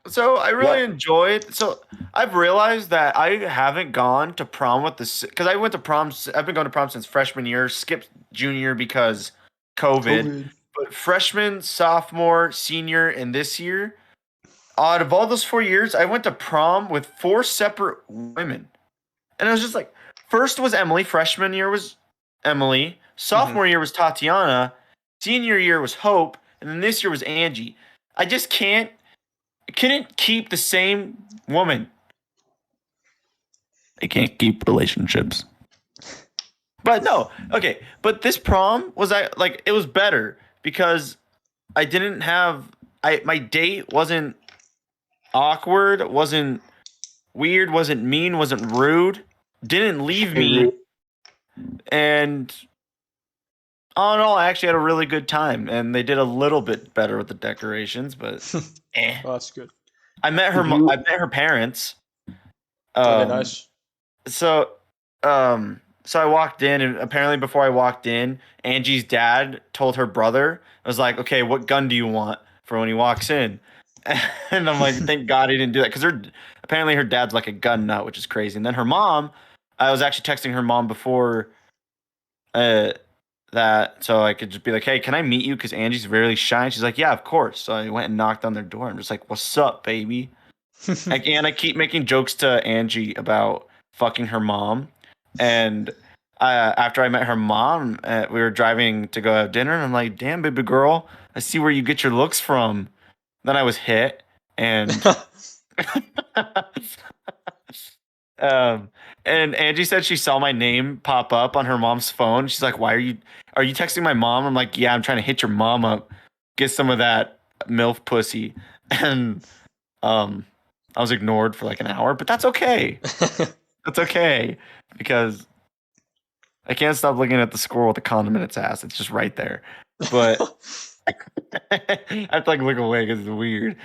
So I really enjoyed. So I've realized that I haven't gone to prom with this because I went to prom. I've been going to prom since freshman year. Skipped junior because COVID. But freshman, sophomore, senior, and this year, out of all those 4 years, I went to prom with 4 separate women, and I was just like, first was Emily. Freshman year was Emily. Sophomore year was Tatiana. Senior year was Hope, and then this year was Angie. I just couldn't keep the same woman. I can't keep relationships. But no, okay. But this prom was it was better because I didn't have my date wasn't awkward, wasn't weird, wasn't mean, wasn't rude, didn't leave me, and all in all, I actually had a really good time, and they did a little bit better with the decorations, but Well, that's good. I met her. I met her parents. Okay, nice. So I walked in, and apparently before I walked in, Angie's dad told her brother, I was like, okay, what gun do you want for when he walks in? And I'm like, thank God he didn't do that, because apparently her dad's like a gun nut, which is crazy. And then her mom, I was actually texting her mom before that, so I could just be like, hey, can I meet you? Because Angie's really shy. And she's like, yeah, of course. So I went and knocked on their door. I'm just like, what's up, baby? And I keep making jokes to Angie about fucking her mom. And after I met her mom, we were driving to go have dinner, and I'm like, damn, baby girl, I see where you get your looks from. Then I was hit, and and Angie said she saw my name pop up on her mom's phone. She's like, are you texting my mom? I'm like, yeah, I'm trying to hit your mom up, get some of that MILF pussy. And I was ignored for like an hour, but that's okay. That's okay, because I can't stop looking at the squirrel with the condom in its ass. It's just right there. But I have to like look away because it's weird.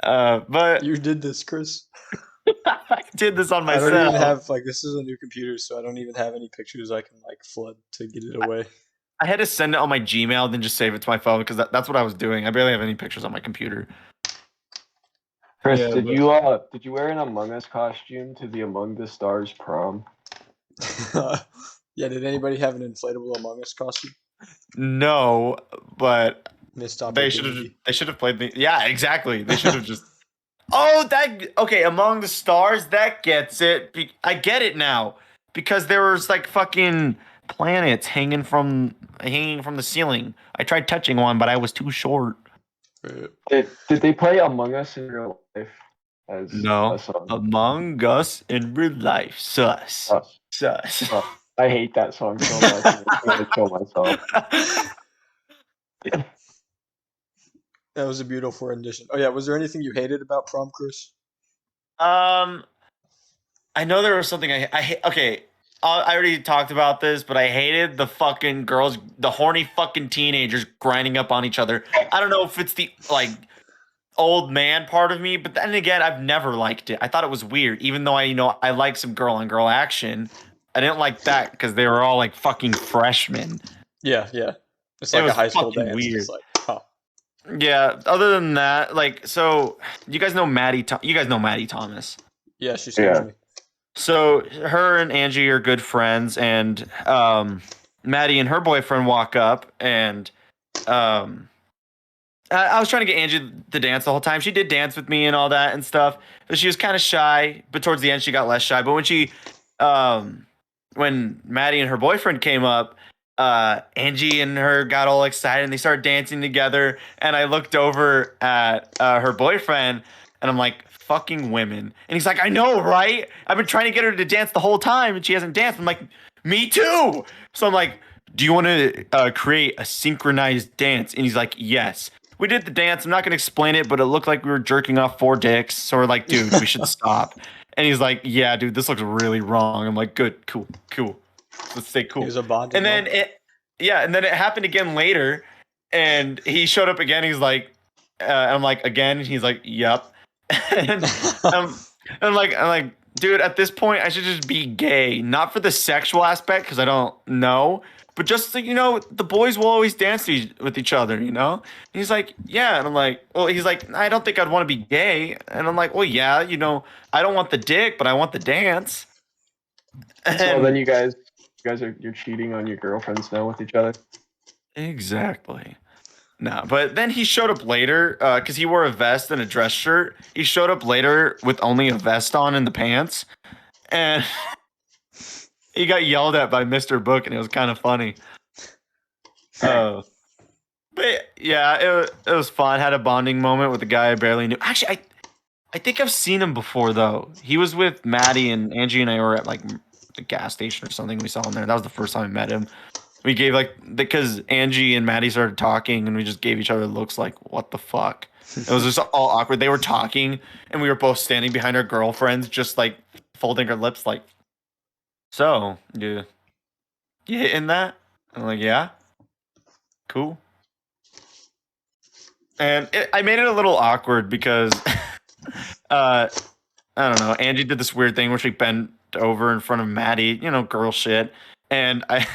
But You did this, Chris. I did this on I myself. don't even have this is a new computer, so I don't even have any pictures I can flood to get it away. I had to send it on my Gmail, then just save it to my phone, because that's what I was doing. I barely have any pictures on my computer. Chris, did you wear an Among Us costume to the Among the Stars prom? Yeah, did anybody have an inflatable Among Us costume? No, but Missed they opportunity. should have played the. Yeah, exactly. They should have just. Okay, Among the Stars, that gets it. I get it now, because there was like fucking planets hanging from the ceiling. I tried touching one, but I was too short. Did they play Among Us in real life? No, Among Us in real life. Sus. I hate that song so much. I'm going to kill myself. That was a beautiful rendition. Oh yeah, was there anything you hated about prom, Chris? I know there was something I hate. Okay, I already talked about this, but I hated the fucking girls, the horny fucking teenagers grinding up on each other. I don't know if it's the old man part of me, but then again, I've never liked it. I thought it was weird, even though I like some girl on girl action. I didn't like that because they were all like fucking freshmen. Yeah. It's like a high school dance. Weird. It's like, huh. Yeah. Other than that, so you guys know Maddie. You guys know Maddie Thomas. Yeah, she scares me. So her and Angie are good friends, and Maddie and her boyfriend walk up, and I was trying to get Angie to dance the whole time. She did dance with me and all that and stuff, but she was kind of shy. But towards the end, she got less shy. But when when Maddie and her boyfriend came up, Angie and her got all excited and they started dancing together. And I looked over at her boyfriend and I'm like, fucking women. And he's like, I know, right? I've been trying to get her to dance the whole time and she hasn't danced. I'm like, me too. So I'm like, do you want to create a synchronized dance? And he's like, yes. We did the dance. I'm not going to explain it, but it looked like we were jerking off 4 dicks. So we're like, dude, we should stop. And he's like, yeah, dude, this looks really wrong. I'm like, good, cool. Let's stay cool. He was a bonding And then and then it happened again later. And he showed up again. He's like, I'm like, again. And he's like, yep. And I'm like, dude, at this point, I should just be gay, not for the sexual aspect, because I don't know, but just so, the boys will always dance with each other, And he's like, yeah, and I'm like, well, he's like, I don't think I'd want to be gay, and I'm like, well, yeah, I don't want the dick, but I want the dance. So then you're cheating on your girlfriends now with each other. Exactly. No, but then he showed up later because he wore a vest and a dress shirt. He showed up later with only a vest on and the pants, and he got yelled at by Mr. Book, and it was kind of funny. But yeah, it was fun. Had a bonding moment with a guy I barely knew. Actually, I think I've seen him before though. He was with Maddie and Angie and I were at like the gas station or something. We saw him there. That was the first time I met him. We gave because Angie and Maddie started talking and we just gave each other looks like, what the fuck? It was just all awkward. They were talking and we were both standing behind our girlfriends, just like folding our lips like, so, you hitting that? I'm like, yeah. Cool. And I made it a little awkward because, I don't know, Angie did this weird thing where she bent over in front of Maddie, girl shit. And I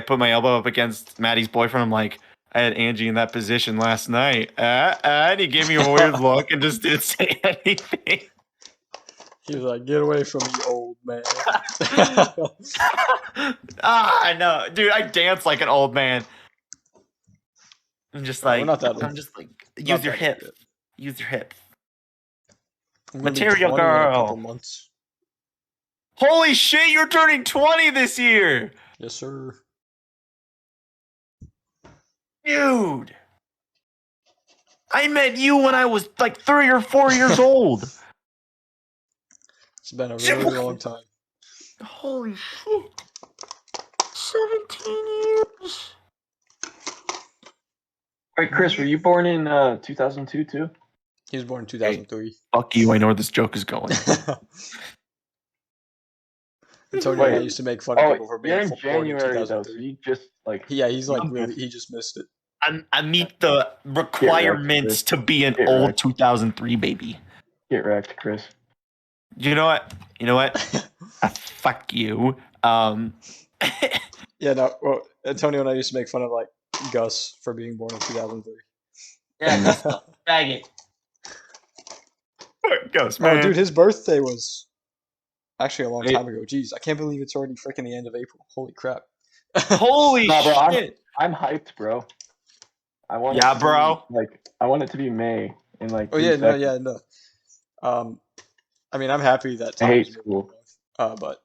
put my elbow up against Maddie's boyfriend. I'm like, I had Angie in that position last night. And he gave me a weird look and just didn't say anything. He was like, get away from me, old man. I know. Dude, I dance like an old man. I'm just like, not that old. I'm just like, use your hip. Use your hip. I'm gonna be Material 20 in a couple girl. months. Holy shit, you're turning 20 this year. Yes, sir. Dude. I met you when I was like 3 or 4 years old. It's been a really long time. Holy shit. 17 years. Wait, Chris, were you born in 2002 too? He was born in 2003. Fuck you, I know where this joke is going. Antonio and I used to make fun of people for being you're in born in January though, so 2003. you just like He's like really, he just missed it. I meet the requirements to be an Get old wrecked. 2003 baby. Get wrecked, Chris. You know what? Fuck you. Yeah, no. Well, Antonio and I used to make fun of like Gus for being born in 2003. Yeah, faggot. Ghost, man. Oh, dude, his birthday was actually a long time ago. Jeez, I can't believe it's already freaking the end of April. Holy crap. Holy No, bro, shit. I'm hyped, bro. I want Yeah, bro. I want it to be May in like. Oh 3 yeah, seconds. no. I mean, I'm happy that I time hate is school. but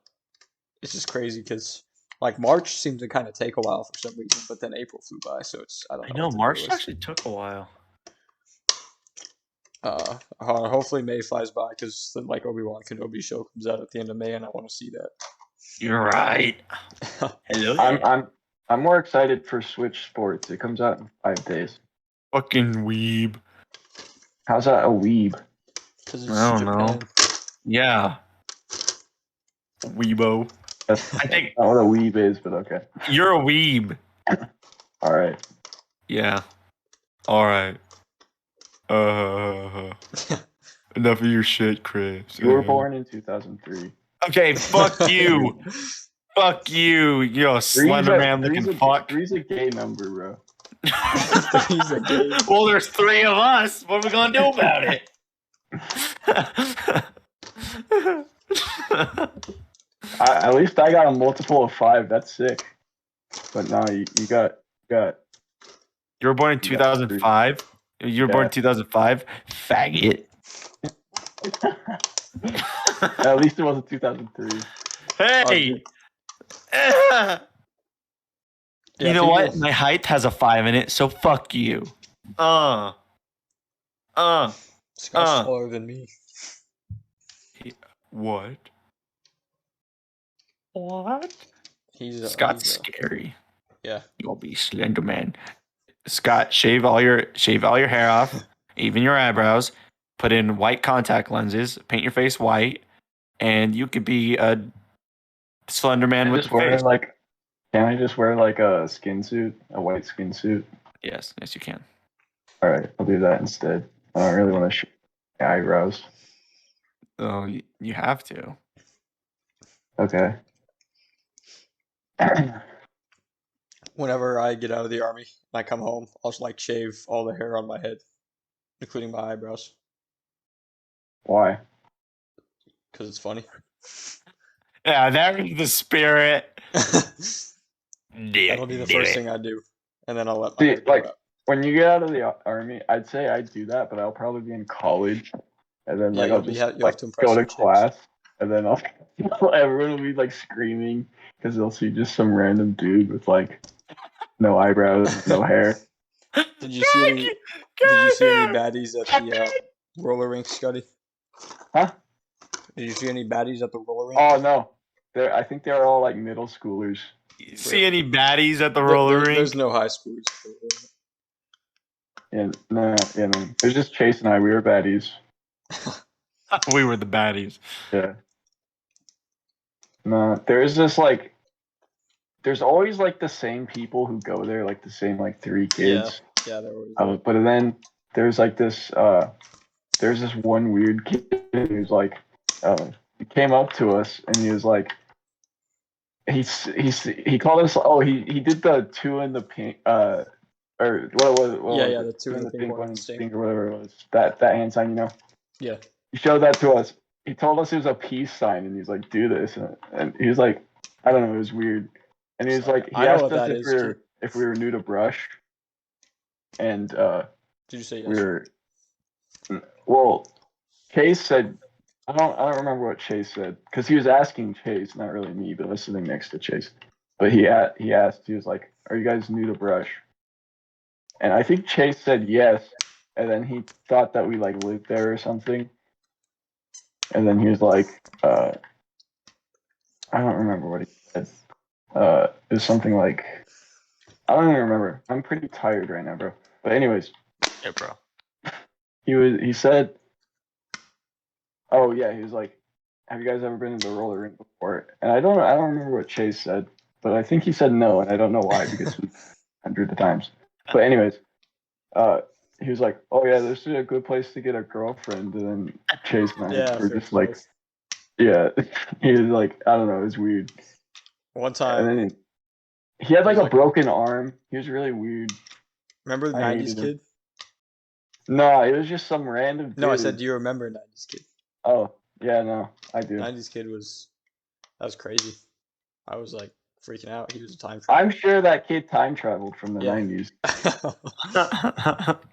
it's just crazy because like March seemed to kind of take a while for some reason, but then April flew by, so I don't know. I know, March actually took a while. Hopefully May flies by because the like Obi-Wan Kenobi show comes out at the end of May, and I want to see that. You're right. Hello. I'm more excited for Switch Sports. It comes out in 5 days. Fucking weeb. How's that a weeb? Because I don't know. Yeah. Weebo. That's I think not what a weeb is, but okay. you're a weeb. All right. Yeah. All right. Enough of your shit, Chris. You were born in 2003. Okay, fuck you. Fuck you. You're a slender man looking fuck. 3's a gay number, bro. He's a gay. Well, there's 3 of us. What are we gonna do about it? At least I got a multiple of 5. That's sick. But no, you got. You were born in 2005? You were born in 2005? Faggot. At least it wasn't 2003. Hey! Yeah, You know what? My height has a 5 in it, so fuck you. Scott's Uh. taller than me. What? What? Scott's scary. Yeah. You'll be Slender Man. Scott, shave all your hair off, even your eyebrows. Put in white contact lenses. Paint your face white, and you could be a Slender Man with the face. Can I just wear like a skin suit, a white skin suit? Yes, you can. All right, I'll do that instead. I don't really want to shave my eyebrows. Oh, you have to. Okay. Whenever I get out of the army and I come home, I'll just like shave all the hair on my head, including my eyebrows, Why? because it's funny. Yeah, that is the spirit. That'll be the first thing I do, and then I'll let my hair See, grow like out. when you get out of the army, I'd say I'd do that, but I'll probably be in college, and then Yeah, like you'll I'll be just you'll like have to impress go to some chicks. class, and then everyone will be like screaming because they'll see just some random dude with like no eyebrows, no hair. Did you see any baddies at the roller rink, Scotty? Huh? Did you see any baddies at the roller rink? Oh no, I think they're all like middle schoolers. See any baddies at the roller rink? There's no high schoolers. Yeah, no. It was just Chase and I. We were baddies. We were the baddies. Yeah. No, there's this like, there's always like the same people who go there, like the same like 3 kids. Yeah, there was. But then there's like this, there's this one weird kid who's like, he came up to us and he was like, he called us. Oh, he did the 2 in the pink, or what was it? The 2 in the pink one stink or whatever it was. That hand sign, you know. Yeah. He showed that to us. He told us it was a peace sign, and he's like, "Do this," and he was like, "I don't know, it was weird." And he was like, he asked us if we were new to brush, and did you say yes? we were. Well, Chase said, I don't remember what Chase said because he was asking Chase, not really me, but I was sitting next to Chase. But he asked, he was like, "Are you guys new to brush?" And I think Chase said yes, and then he thought that we like lived there or something. And then he was like, I don't remember what he said. It was something like, I don't even remember. I'm pretty tired right now, bro. But anyways, Yeah, bro. he said, oh yeah, he was like, have you guys ever been to the roller rink before? And I don't remember what Chase said, but I think he said no, and I don't know why because we hundreds of times. But anyways, he was like, oh yeah, this is a good place to get a girlfriend. And then Chase and I were just like, yeah, he was like, I don't know, it was weird. One time, and then he had like a broken arm. He was really weird. Remember the 90s kid? No, it was just some random dude. No, I said, do you remember 90s kid? Oh, yeah, no, I do. 90s kid that was crazy. I was like freaking out. He was a time traveler. I'm sure that kid time traveled from the 90s.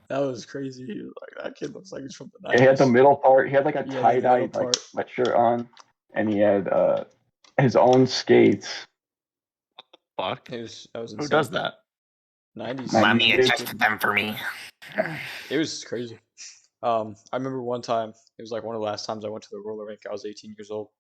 That was crazy. He was like, that kid looks like he's from the 90s. He had the middle part. He had like a tie-dye like sweatshirt on, and he had his own skates. Fuck. That was insane. Who does that? 90s. Mommy adjusted them for me. It was crazy. I remember one time, it was like one of the last times I went to the roller rink. I was 18 years old,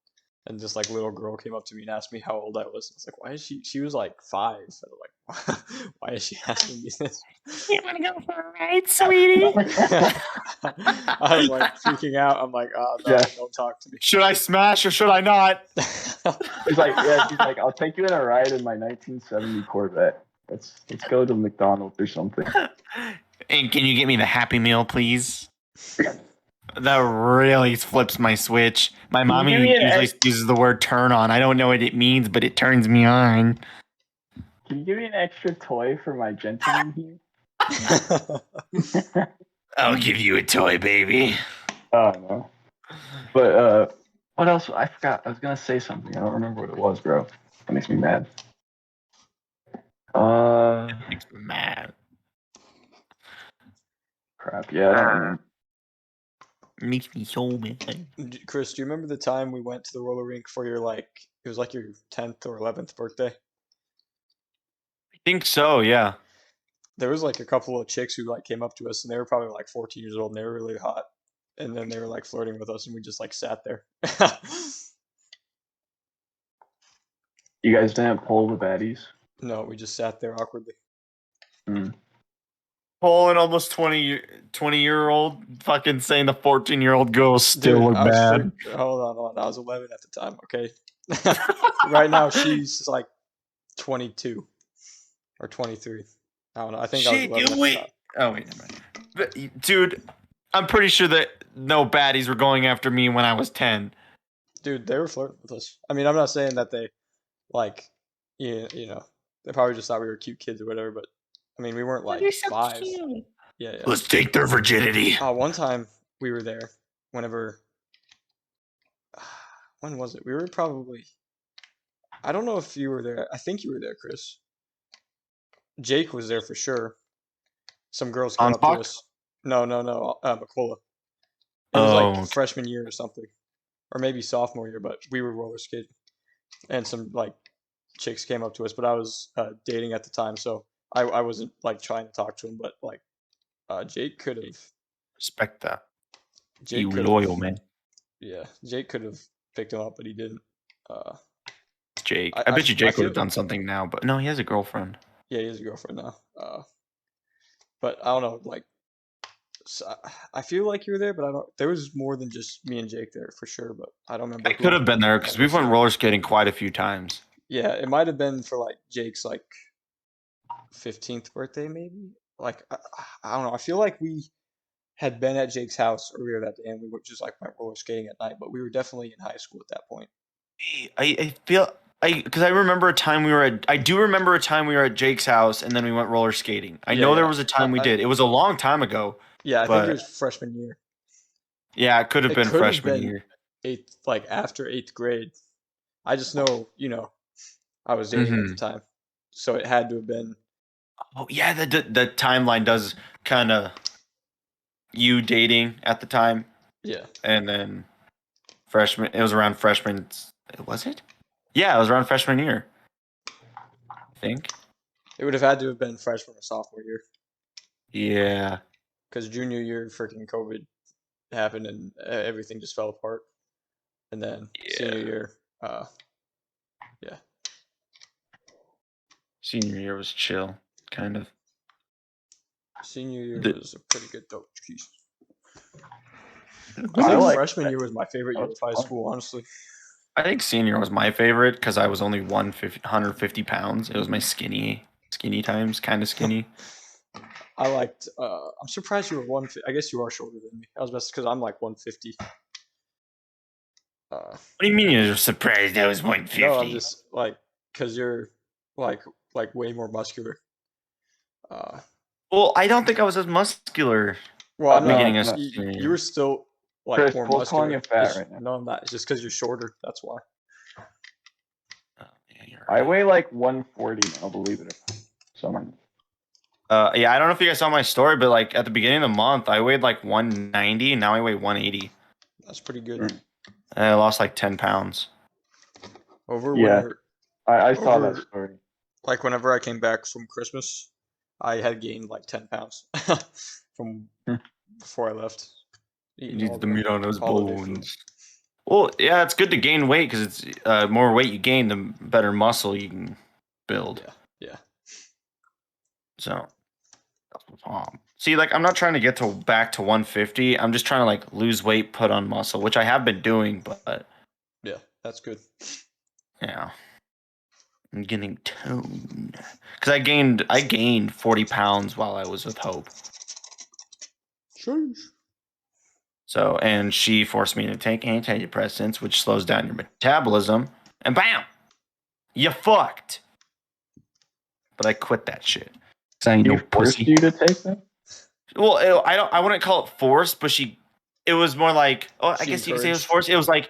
and this like little girl came up to me and asked me how old I was. I was like, why is she was like 5. I was like, why is she asking me this? You want to go for a ride, sweetie? I was like freaking out. I'm like, oh no, don't talk to me. Should I smash or should I not? She's like, I'll take you in a ride in my 1970 Corvette. Let's go to McDonald's or something. And can you get me the Happy Meal, please? That really flips my switch. My mommy usually uses the word turn on. I don't know what it means, but it turns me on. Can you give me an extra toy for my gentleman here? I'll give you a toy, baby. Oh, no. But, what else? I forgot. I was going to say something. I don't remember what it was, bro. That makes me mad. It makes me mad. Crap. Yeah, I don't remember. It makes me so mad. Chris, do you remember the time we went to the roller rink for your it was like your 10th or 11th birthday? I think so, yeah. There was like a couple of chicks who like came up to us and they were probably like 14 years old and they were really hot. And then they were like flirting with us and we just like sat there. You guys didn't pull the baddies? No, we just sat there awkwardly. Paul, an almost 20-year-old fucking saying the 14-year-old girls still Dude, look I was bad. hold on. I was 11 at the time, okay? Right now she's like 22 or 23. I don't know. I think I was 11 at the time. Oh, wait, never mind. But, dude, I'm pretty sure that no baddies were going after me when I was 10. Dude, they were flirting with us. I mean, I'm not saying that they like, you know, they probably just thought we were cute kids or whatever, but I mean, we weren't like You're so 5. cute. Yeah. Let's take their virginity. One time we were there whenever, when was it? We were probably, I don't know if you were there. I think you were there, Chris. Jake was there for sure. Some girls came up to us. No, McCullough. It was like freshman year or something. Or maybe sophomore year, but we were roller skating. And some like chicks came up to us, but I was dating at the time, so I wasn't like trying to talk to him, but like Jake could have. Respect that. Jake You could've- loyal man. Yeah, Jake could have picked him up, but he didn't. Jake. I- I bet you I Jake would feel- have done something now, but no, he has a girlfriend. Yeah, he has a girlfriend now. But I don't know, like, so I feel like you were there, but I don't. There was more than just me and Jake there for sure, but I don't remember. I could have been there because we've went roller skating quite a few times. Yeah, it might have been for like Jake's like 15th birthday, maybe. Like I don't know. I feel like we had been at Jake's house earlier that day, and we were just like went roller skating at night. But we were definitely in high school at that point. I feel because I remember a time we were at. I do remember a time we were at Jake's house, and then we went roller skating. I know there was a time we did. It was a long time ago. Yeah, I think it was freshman year. Yeah, it could have been freshman year. Like after 8th grade. I just know, I was dating at the time, so it had to have been. Oh yeah, the timeline does kind of you dating at the time. Yeah, and then freshman. It was around freshman. Was it? Yeah, it was around freshman year. I think it would have had to have been freshman or sophomore year. Yeah, because junior year, freaking COVID happened and everything just fell apart, and then senior year, yeah. Senior year was chill, kind of. Senior year was a pretty good dope. I think freshman year was my favorite year of high school, honestly. I think senior was my favorite because I was only 150 pounds. It was my skinny times, kind of skinny. I liked. I'm surprised you were 150. I guess you are shorter than me. I was best because I'm like 150. What do you mean you're surprised I was 150? No, I'm just like because you're like way more muscular. Well, I don't think I was as muscular. Well, I'm beginning not. of You were still like Chris, more Paul's muscular. calling you fat right now. No, I'm not. It's just because you're shorter. That's why. Oh, yeah, I weigh like 140 now, believe it or not. Someone. Yeah, I don't know if you guys saw my story, but like at the beginning of the month, I weighed like 190, and now I weigh 180. That's pretty good. Mm. And I lost like 10 pounds. Over I saw that story. Like whenever I came back from Christmas, I had gained like 10 pounds from before I left. He needs the meat on those holiday food. bones. Well, yeah, it's good to gain weight because it's more weight you gain, the better muscle you can build. Yeah. So, see, like I'm not trying to get back to 150. I'm just trying to like lose weight, put on muscle, which I have been doing. But yeah, that's good. Yeah, I'm getting toned because I gained 40 pounds while I was with Hope. Sheesh. So, and she forced me to take antidepressants, which slows down your metabolism, and bam, you fucked. But I quit that shit. You forced you to take them? Well, I wouldn't call it forced, but it was more like, I guess you could say it was forced. It was like,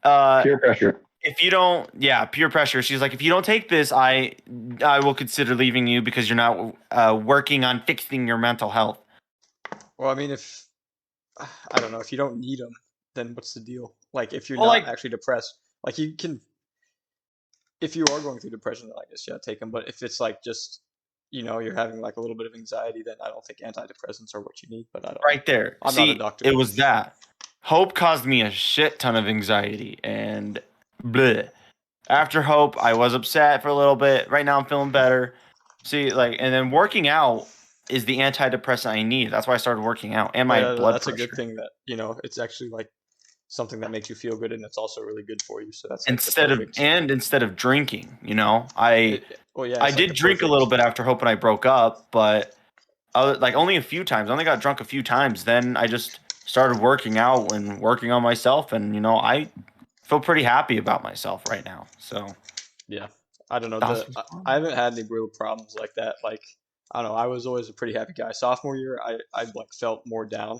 peer pressure. If you don't, peer pressure. She's like, if you don't take this, I will consider leaving you because you're not working on fixing your mental health. Well, I mean, I don't know, if you don't need them, then what's the deal? Like if you're Well, not like actually depressed, like you can, if you are going through depression, then I guess yeah, take them. But if it's like just you're having like a little bit of anxiety, then I don't think antidepressants are what you need. But I don't know. right there. I'm not a See, doctor. it was that. Hope caused me a shit ton of anxiety and bleh. After Hope, I was upset for a little bit. Right now, I'm feeling better. See, like, and then working out is the antidepressant I need. That's why I started working out, and my Yeah, blood that's a good pressure. thing that it's actually like something that makes you feel good, and it's also really good for you. So that's like the Instead perfect. of drinking, I Well, yeah, I it's like did the drink a perfect. little bit after Hope and I broke up, but like only a few times. I only got drunk a few times. Then I just started working out and working on myself, and I feel pretty happy about myself right now. So Yeah, I don't know. that's I haven't had any real problems like that. Like I don't know. I was always a pretty happy guy. Sophomore year, I like felt more down,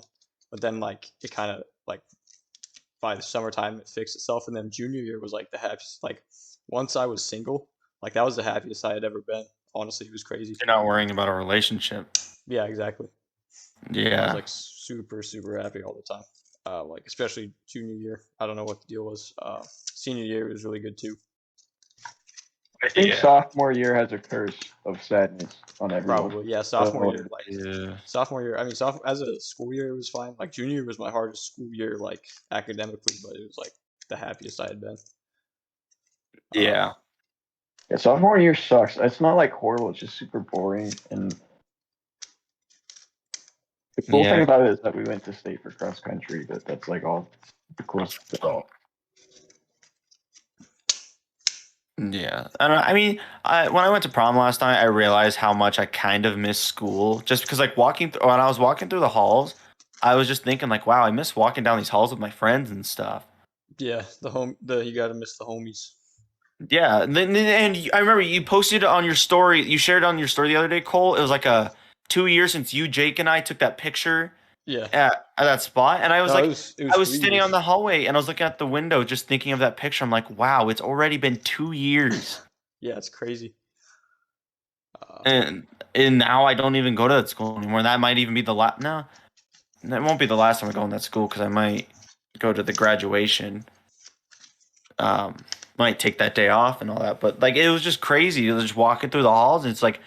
but then like it kind of like by the summertime it fixed itself, and then junior year was like the happiest. Like once I was single, like that was the happiest I had ever been. Honestly, it was crazy. you're not worrying about a relationship. Yeah, exactly. I was Yeah. like super super happy all the time. Like especially junior year. I don't know what the deal was. Senior year was really good too. I think Yeah. sophomore year has a curse of sadness on everyone. Probably, yeah. I don't know Sophomore what year, it like Yeah. sophomore year. I mean, as a school year, it was fine. Like junior year was my hardest school year, like academically, but it was like the happiest I had been. Yeah. Yeah, sophomore year sucks. It's not like horrible. It's just super boring. And the cool thing Yeah. about it is that we went to state for cross country. That's like all the coolest stuff. Yeah. I mean, when I went to prom last night, I realized how much I kind of miss school. Just because, like, when I was walking through the halls, I was just thinking, like, wow, I miss walking down these halls with my friends and stuff. Yeah, you gotta miss the homies. Yeah, I remember you posted it on your story. You shared it on your story the other day, Cole. It was like 2 years since you, Jake, and I took that picture Yeah, at that spot, and I was no, like, it was I was 3 years. standing on the hallway, and I was looking at the window, just thinking of that picture. I'm like, wow, it's already been 2 years, Yeah, it's crazy. and now I don't even go to that school anymore. That might even be the last. No, that won't be the last time I go in that school because I might go to the graduation. Might take that day off and all that, but like it was just crazy. It was just walking through the halls, and it's like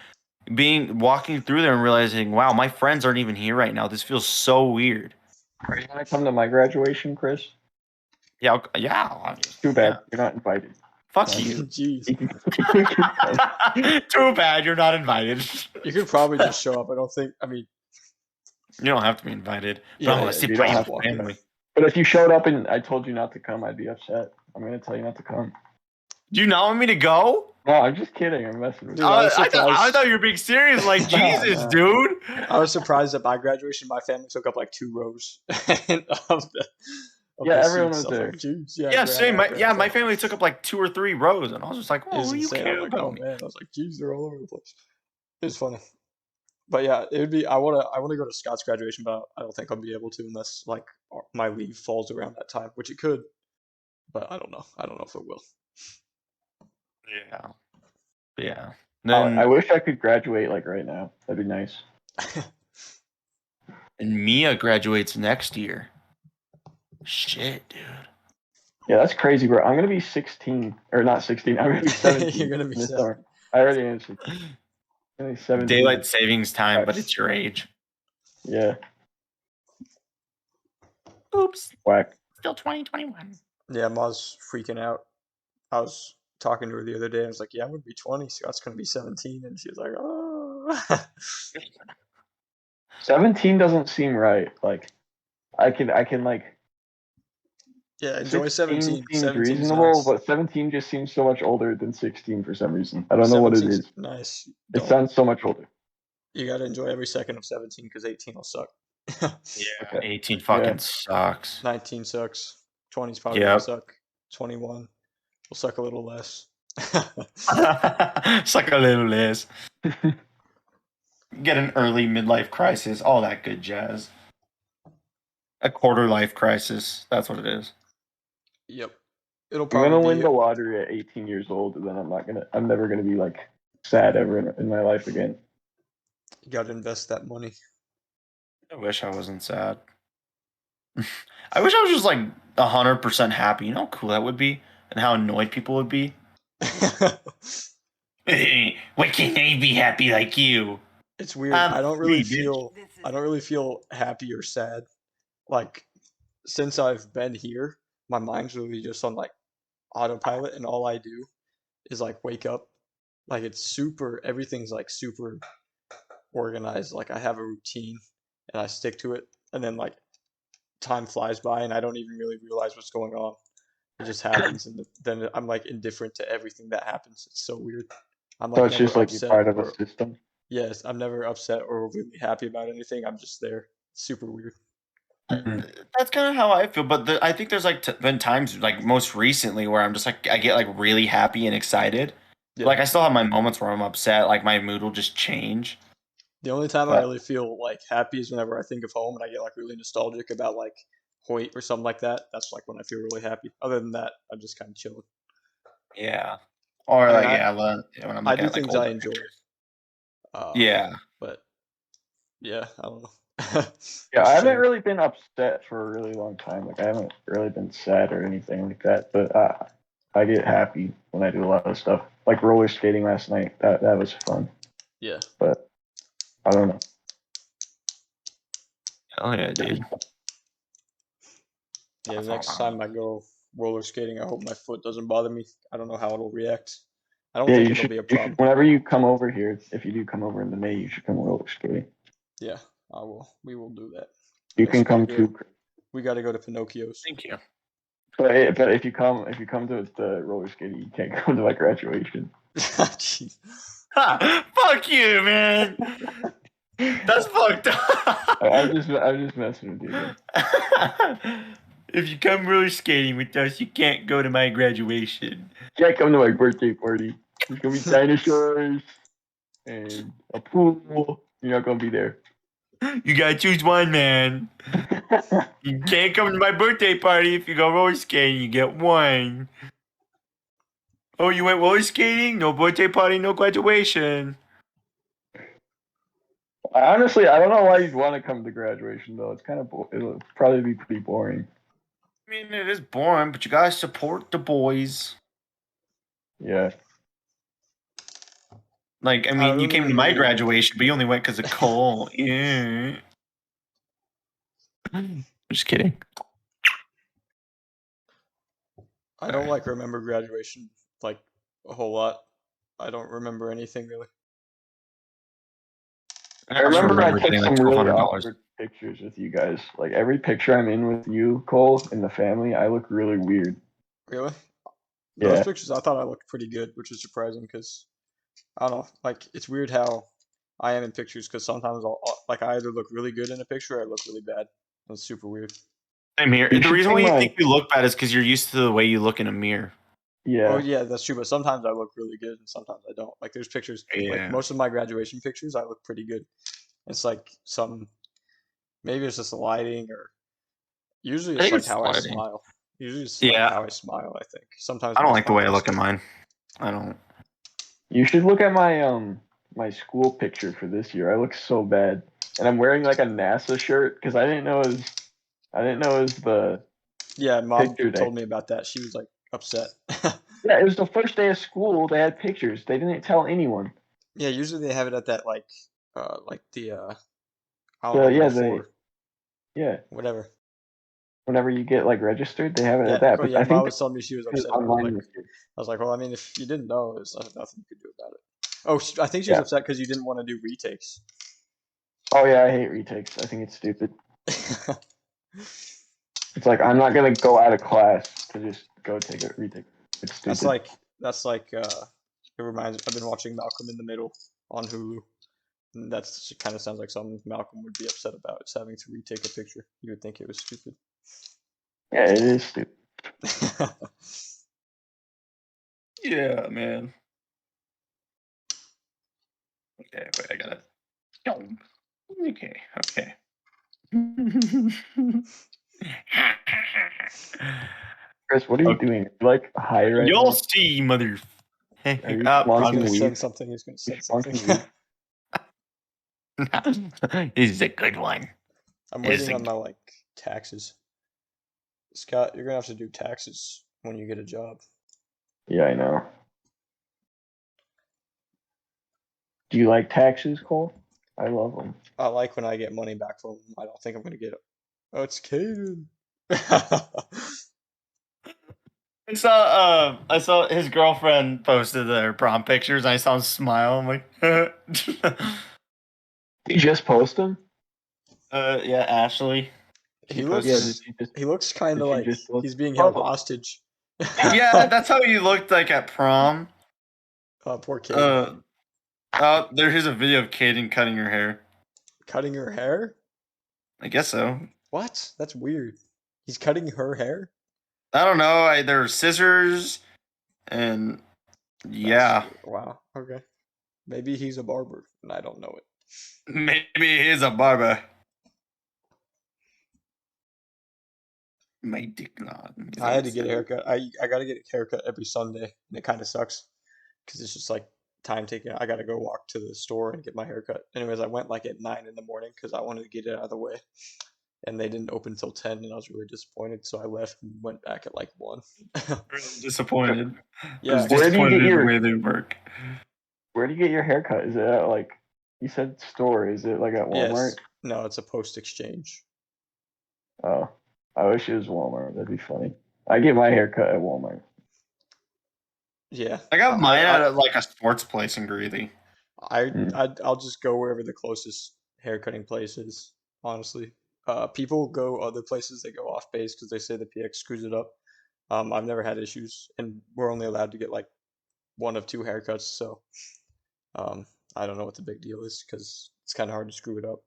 walking through there and realizing, wow, my friends aren't even here right now. This feels so weird. Are you gonna come to my graduation, Chris? Yeah, yeah, obviously. Too bad Yeah. you're not invited. Fuck you. Jeez, Too bad you're not invited. you could probably just show up. I don't think. I mean, You don't have to be invited. Yeah, Unless yeah, you you play don't your have to. family. But if you showed up and I told you not to come, I'd be upset. I'm gonna tell you not to come. Do you not want me to go? No, I'm just kidding. I'm messing with Dude, you. I was I surprised. thought you were being serious. Like, No, Jesus, no. dude. I was surprised at my graduation. My family took up like 2 rows of the Yeah, everyone seats. was I was there. like, "Jeez, yeah, Yeah, grandma, same. My grandpa." family took up like 2 or 3 rows, and I was just like, It "Oh, was who you insane. I was care like, about "Oh me?" man," I was like, "Jeez, they're all over the place." It was funny, but yeah, it would be. I wanna go to Scott's graduation, but I don't think I'll be able to unless like my leave falls around that time, which it could, but I don't know. I don't know if it will. Yeah, yeah. I Then wish I could graduate like right now. That'd be nice. and Mia graduates next year. Shit, dude. Yeah, that's crazy, bro. I'm gonna be 16 or not 16. I'm gonna be 17 You're gonna be this sad. summer. I already am 16. I'm gonna be 17. Daylight savings time, but it's your age. Yeah, Oops. whack. Still 2021. Yeah, Ma's freaking out. I was talking to her the other day. I was like, "Yeah, I'm gonna be 20. Scott's gonna be 17," and she was like, "Oh." 17 doesn't seem right. Like, I can like Yeah, enjoy 16 17. seems 17's reasonable, nice. but 17 just seems so much older than 16 for some reason. I don't know what it 17's is. nice. It Don't sounds so much older. You gotta enjoy every second of 17 because 18 will suck. Yeah, Okay. 18 fucking Yeah. sucks. 19 sucks. 20's probably gonna Yep. suck. 21 will suck a little less. It's like a little less. Get an early midlife crisis, all that good jazz. A quarter life crisis. That's what it is. Yep. It'll I'm gonna probably win be the lottery at 18 years old, and then I'm never gonna be like sad ever in my life again. you gotta invest that money. I wish I wasn't sad. I wish I was just like 100% happy. You know how cool that would be, and how annoyed people would be. Why can't I be happy like you? It's weird. I'm I don't free, really bitch. feel happy or sad. Like since I've been here, my mind's really just on like autopilot, and all I do is like wake up. Like it's super. Everything's like super organized. Like I have a routine, and I stick to it. And then like time flies by, and I don't even really realize what's going on. It just happens, and then I'm like indifferent to everything that happens. It's so weird. I'm So like it's just never like you're upset part of a or system. yes, I'm never upset or really happy about anything. I'm just there. It's super weird. That's kind of how I feel, but I think there's like been times, like most recently, where I'm just like I get like really happy and excited. Yeah. Like I still have my moments where I'm upset, like my mood will just change. The only time I But really feel like happy is whenever I think of home and I get like really nostalgic about like Hoyt or something like that. That's like when I feel really happy. Other than that, I'm just kind of chilling. yeah, or I mean, like when I'm I looking do at like things I older enjoy. pictures. Uh, Yeah, but yeah, I don't know. Yeah, I Just haven't chilling. really been upset for a really long time. Like I haven't really been sad or anything like that. But I get happy when I do a lot of stuff. Like roller skating last night. That was fun. Yeah. But I don't know. hell yeah, dude. Yeah, the next time I go roller skating, I hope my foot doesn't bother me. I don't know how it'll react. I don't Yeah, think you it'll should. be a You should. problem. Whenever you come over here, if you do come over in the May, you should come roller skating. Yeah, I will. We will do that. You Next can time we come go, too. we got to go to Pinocchio's. Thank you. But if you come to the roller skating, you can't come to my graduation. Jeez. Ha! Fuck you, man. That's fucked up. I'm just messing with you. Man. If you come roller skating with us, you can't go to my graduation. You can't come to my birthday party. There's gonna be dinosaurs and a pool. You're not gonna be there. You gotta choose one, man. You can't come to my birthday party if you go roller skating. You get one. Oh, you went roller skating? No birthday party, no graduation. Honestly, I don't know why you'd want to come to graduation though. It's kind of it'll probably be pretty boring. I mean, it is boring, but you gotta support the boys. Yeah. Like, I I mean, you don't came to even my really. graduation, but you only went because of Cole. Yeah. Just kidding. I don't like remember graduation like a whole lot. I don't remember anything really. I remember I took getting like some really $1,200. awkward pictures with you guys. Like every picture I'm in with you, Cole, and the family, I look really weird. Really? Those Yeah. pictures, I thought I looked pretty good, which is surprising because I don't know. Like it's weird how I am in pictures because sometimes like I either look really good in a picture or I look really bad. It's super weird. Same here. You The should reason see why you my think you look bad is because you're used to the way you look in a mirror. Oh yeah. yeah, that's true. But sometimes I look really good and sometimes I don't. Like there's pictures, like Yeah. most of my graduation pictures, I look pretty good. It's like maybe it's just the lighting or usually I it's think like it's how I lighting. smile. Usually it's like Yeah. how I smile, I think. Sometimes I don't my like the smile way I looks look at good. mine. I don't. You should look at my school picture for this year. I look so bad, and I'm wearing like a NASA shirt because I didn't know it was the Yeah, mom picture day. told me about that. She was like upset. Yeah, it was the first day of school. They had pictures. They didn't tell anyone. Yeah, usually they have it at that like the I don't So know yeah, what for. yeah. Whatever. Whenever you get like registered, they have it Yeah, at that. oh But yeah, I mom think was telling me she was it's upset about it. online Like this year. I was like, well, I mean, if you didn't know, there's nothing you could do about it. Oh, I think she was Yeah. upset because you didn't want to do retakes. Oh yeah, I hate retakes. I think it's stupid. It's like I'm not gonna go out of class to just go take a retake. It's stupid. That's like it reminds me. I've been watching Malcolm in the Middle on Hulu. And that's kind of sounds like something Malcolm would be upset about, is having to retake a picture. You would think it was stupid. Yeah, it is stupid. Yeah, man. Okay, wait, I got it. Okay, okay. Chris, what are you Okay. doing? You like high right You'll now? see, mother. Are you I He's smoking gonna was send weed? something. He's gonna You send something. smoking weed? this is a good one. I'm It's waiting a on my like taxes. Scott, you're gonna have to do taxes when you get a job. Yeah, I know. Do you like taxes, Cole? I love them. I like when I get money back from them. I don't think I'm gonna get it. Oh, it's Caden. I saw his girlfriend posted their prom pictures. And I saw him smile. I'm like, Did you just post them? yeah, Ashley. He Yeah, looks he looks kind did of she like just post? he's being held Oh. hostage. Yeah, that's how you looked like at prom. Poor Caden. Here's a video of Kaden cutting her hair. Cutting her hair? I guess so. What? That's weird. He's cutting her hair? I don't know. There are scissors, and yeah, Wow. Okay. Maybe he's a barber and I don't know it. maybe he's a barber. My dick not. I had to get a haircut. I gotta get a haircut every Sunday, and it kind of sucks because it's just like time taking. I gotta go walk to the store and get my haircut. Anyways, I went like at 9 in the morning because I wanted to get it out of the way, and they didn't open until 10, and I was really disappointed. So I left and went back at like 1. Really disappointed. Yeah, I was Where do you disappointed get in your- the way they work. Where do you get your haircut? Is it at like you said store? Is it like at Walmart? yes. No, it's a post exchange. Oh, I wish it was Walmart. That'd be funny. I get my haircut at Walmart. Yeah. I got mine at like a sports place in Greeley. I'll just go wherever the closest haircutting place is. Honestly, people go other places. They go off base because they say the PX screws it up. I've never had issues, and we're only allowed to get like one of 2 haircuts. So, I don't know what the big deal is because it's kind of hard to screw it up.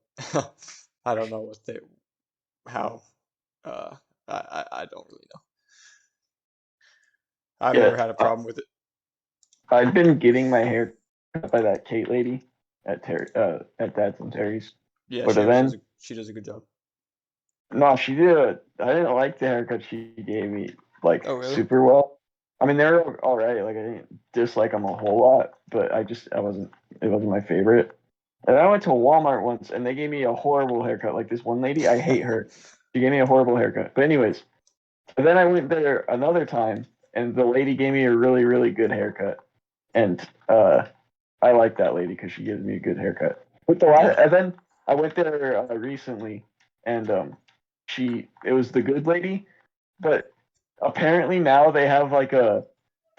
I don't know how. I don't really know. I've Yeah, never had a problem with it. I've been getting my hair cut by that Kate lady at Dad's and Terry's. Yeah, But then she does a good job. no, she did. I didn't like the haircut she gave me like Oh, really? super well. I mean, they were all right. Like I didn't dislike them a whole lot, but it wasn't my favorite. And I went to Walmart once, and they gave me a horrible haircut. Like this one lady, I hate her. She gave me a horrible haircut. But anyways, and then I went there another time, and the lady gave me a really, really good haircut. And I like that lady because she gives me a good haircut. But and then I went there recently, and it was the good lady, but apparently now they have like a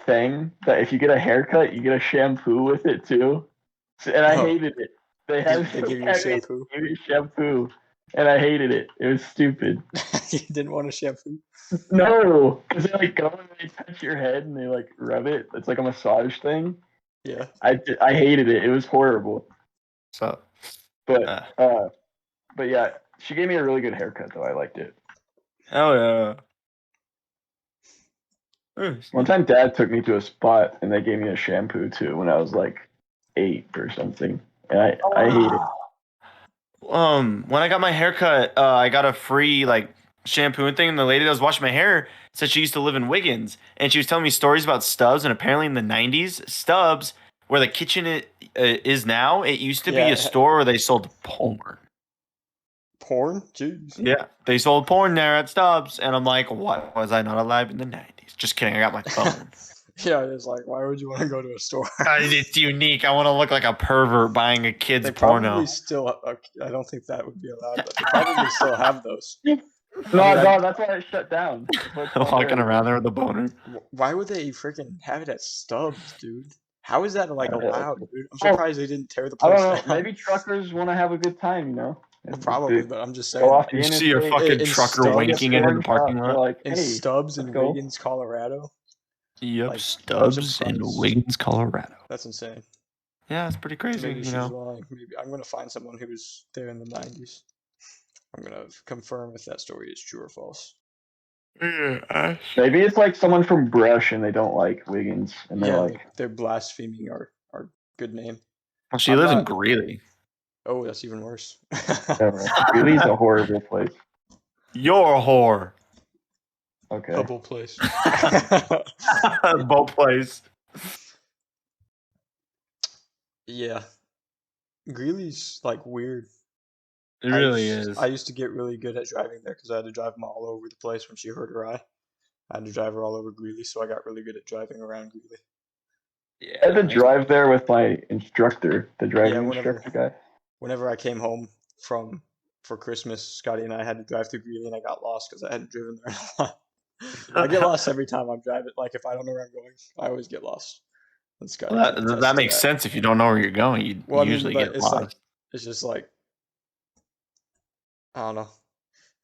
thing that if you get a haircut, you get a shampoo with it too. And I hated it. They give you shampoo. They gave me shampoo, and I hated it. It was stupid. You didn't want a shampoo? No, because they like go and they touch your head and they like rub it. It's like a massage thing. Yeah. I hated it. It was horrible. So, But yeah, she gave me a really good haircut though. I liked it. oh yeah. One time, Dad took me to a spot and they gave me a shampoo too when I was like 8 or something, and I hate it. When I got my haircut, I got a free like shampoo and thing. And the lady that was washing my hair said she used to live in Wiggins, and she was telling me stories about Stubbs. And apparently, in the '90s, Stubbs, where the kitchen is now, it used to be a store where they sold porn. Porn? Jeez. Yeah, they sold porn there at Stubbs, and I'm like, what? Was I not alive in the '90s? Just kidding. I got my phone. Yeah, it's like, why would you want to go to a store? It's unique. I want to look like a pervert buying a kid's They porno. probably still. I don't think that would be allowed, but they probably still have those. No, that's why I shut down. Walking around there with a boner. Why would they freaking have it at Stubbs, dude? How is that like allowed, dude? I'm surprised they didn't tear the I place don't know. down. Maybe truckers want to have a good time, you know. Probably, but I'm just saying. Go off the You see a interstate. fucking in trucker Stubbs, wanking in the parking lot. Like, In hey, Stubbs in let's go. Wiggins, Colorado. Yep, Like, Stubbs in surprised. Wiggins, Colorado. That's insane. Yeah, it's pretty crazy. Maybe You she's know, lying. Maybe I'm gonna find someone who was there in the '90s. I'm gonna confirm if that story is true or false. Maybe it's like someone from Brush and they don't like Wiggins, and they're like, they're blaspheming our good name. well, she I'm lives in not- Greeley. Oh, that's even worse. Greeley's a horrible place. You're a whore. Okay. Double place. Both plays. Yeah. Greeley's like weird. It really is. I used to get really good at driving there because I had to drive them all over the place when she hurt her eye. I had to drive her all over Greeley, so I got really good at driving around Greeley. Yeah. I had to drive there with my instructor, the driving instructor guy. Whenever I came home for Christmas, Scotty and I had to drive through Greeley, and I got lost because I hadn't driven there in a while. I get lost every time I'm driving. Like if I don't know where I'm going, I always get lost. And Scotty Well, can attest that to makes sense. If you don't know where you're going, you usually but get it's lost. like it's just like I don't know.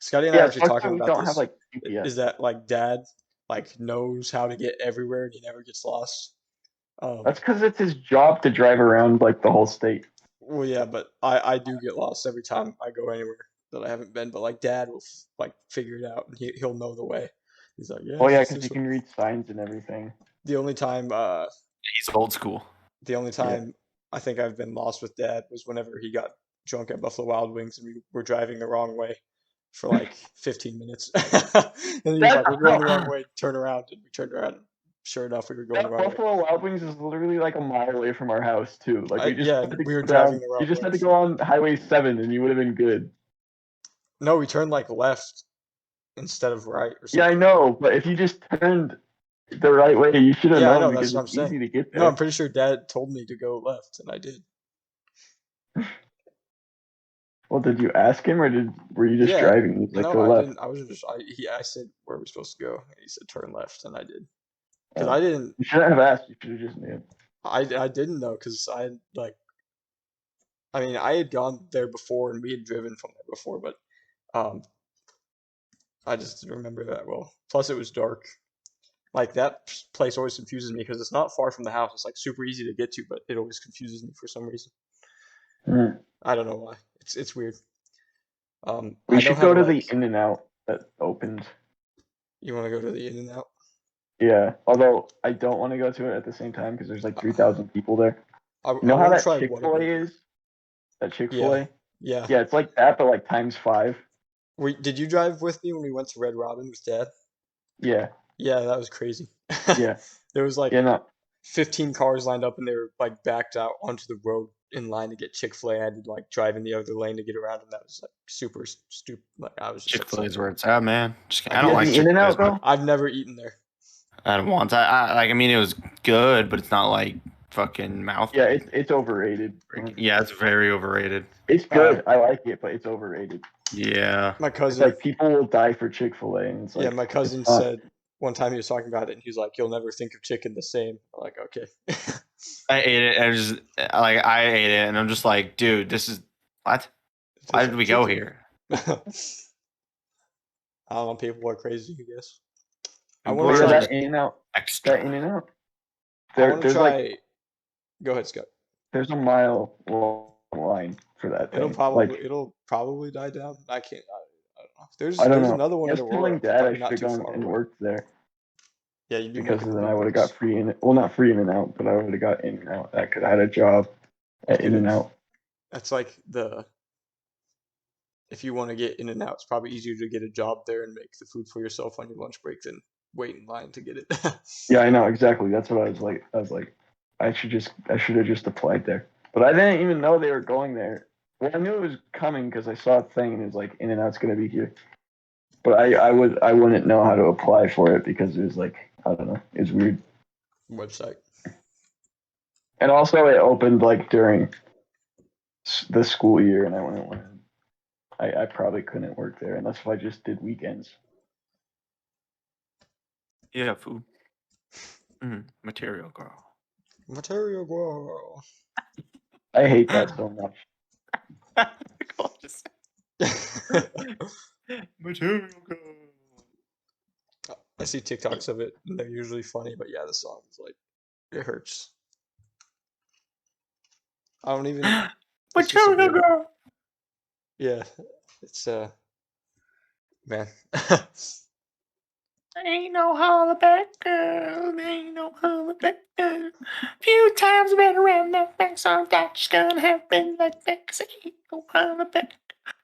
Scotty and I Yeah, were it's actually fucked that talking we about don't this. have like GPS. Is that like Dad like knows how to get everywhere and he never gets lost? That's because it's his job to drive around like the whole state. Well, yeah, but I do get lost every time I go anywhere that I haven't been. But like Dad will like figure it out and he'll know the way. He's like, yeah. Oh yeah, it's because this you way. can read signs and everything. The only time He's old school. I think I've been lost with Dad was whenever he got drunk at Buffalo Wild Wings and we were driving the wrong way for like 15 minutes. And he was like, we're going the wrong way, turn around. And we turned around. Sure enough, we were going the That wrong way. Buffalo Wild Wings is literally like a mile away from our house too. Like we just Yeah, had to we were go driving down, the wrong you just way. had to go on Highway 7 and you would have been good. No, we turned like left instead of right or something. Yeah, I know, but if you just turned the right way, you should have Yeah, I known know, that's because what I'm it's easy saying. to get No, there. I'm pretty sure Dad told me to go left, and I did. Well, did you ask him or were you just Yeah, driving? He's like, no, go I left. didn't. I said where we're supposed to go, and he said turn left, and I did. Because Oh. I didn't. You shouldn't have asked. You should have just knew. I didn't know because I had like. I mean, I had gone there before, and we had driven from there before, but um, I just didn't remember that well. Plus, it was dark. Like that place always confuses me because it's not far from the house. It's like super easy to get to, but it always confuses me for some reason. Mm. I don't know why. It's weird. We I know should how go to to the like. In-N-Out that opened. You want to go to the In-N-Out? Yeah, although I don't want to go to it at the same time because there's like 3,000 people there. I You know how want to that try one of Chick-fil-A them. is? That Chick-fil-A? Yeah. Yeah, it's like that, but like times 5. Did you drive with me when we went to Red Robin with Dad? Yeah, Yeah, that was crazy. yeah. There was like Yeah, no. 15 cars lined up and they were like backed out onto the road in line to get Chick-fil-A. I had to like drive in the other lane to get around them. That was like super stupid. Like I was just Chick-fil-A is upset. where it's at, man. I Have don't you like The ever- In-N-Out Chick-fil-A. though? I've never eaten there. I don't want. I mean, it was good, but it's not like fucking mouth. Yeah, it's overrated. Yeah, it's very overrated. It's good. I like it, but it's overrated. Yeah. My It's cousin, like people will die for Chick-fil-A, and it's like yeah, my cousin it's not. said one time he was talking about it, and he was like, "You'll never think of chicken the same." I'm like, okay. I ate it. I ate it, and I'm just like, dude, this is what? Why did we go here? I don't know. People are crazy, I guess. I And want Where to is try. that In-N-Out? Extra. That In-N-Out? I want to There's try. like Go ahead, Scott. there's a mile long line for that thing. It'll probably die down. I can't. I don't know. There's I don't know. another one I in was telling Aurora, Dad I probably should not have too gone far and away. worked there Yeah, you'd be because making then big I would have bucks. got free not free In-N-Out, but I would have got In-N-Out. I could have had a job at Dude, In-N-Out. That's like if you want to get in and out, it's probably easier to get a job there and make the food for yourself on your lunch break than wait in line to get it. Yeah, I know exactly. That's what I was like. I was like, I should have just applied there. But I didn't even know they were going there. Well, I knew it was coming because I saw a thing and it was like In-N-Out's gonna be here. But I wouldn't know how to apply for it because it was like I don't know, it's weird. Website. And also it opened like during the school year, and I wouldn't want to. I probably couldn't work there unless if I just did weekends. Yeah, food. Material girl. Material girl. I hate that so much. Material girl. I see TikToks of it, and they're usually funny, but yeah, the song is like, it hurts. I don't even. It's just a Material weird- girl. Yeah, it's man. Ain't no hollaback girl, ain't no hollaback girl. Few times been around that back, so that's just gonna happen like that. 'Cause ain't no hollaback.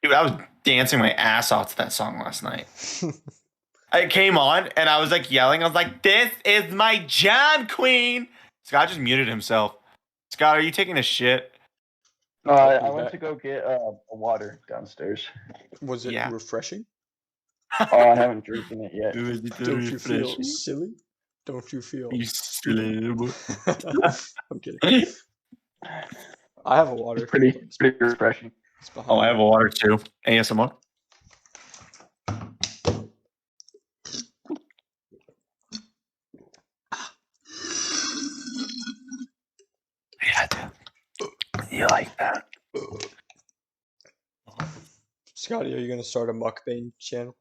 Dude, I was dancing my ass off to that song last night. It came on and I was like yelling. I was like, "This is my John Queen." Scott just muted himself. Scott, are you taking a shit? I you went had- to go get a water downstairs. Was it Yeah. refreshing? Oh, I haven't drinking it yet. Don't you feel silly? Don't you feel You silly little boy. I'm kidding. I have a water. It's pretty but it's- pretty refreshing. it's behind Oh, I me. have a water too. ASMR. Yeah, dude. You like that? Scotty, are you gonna start a mukbang channel?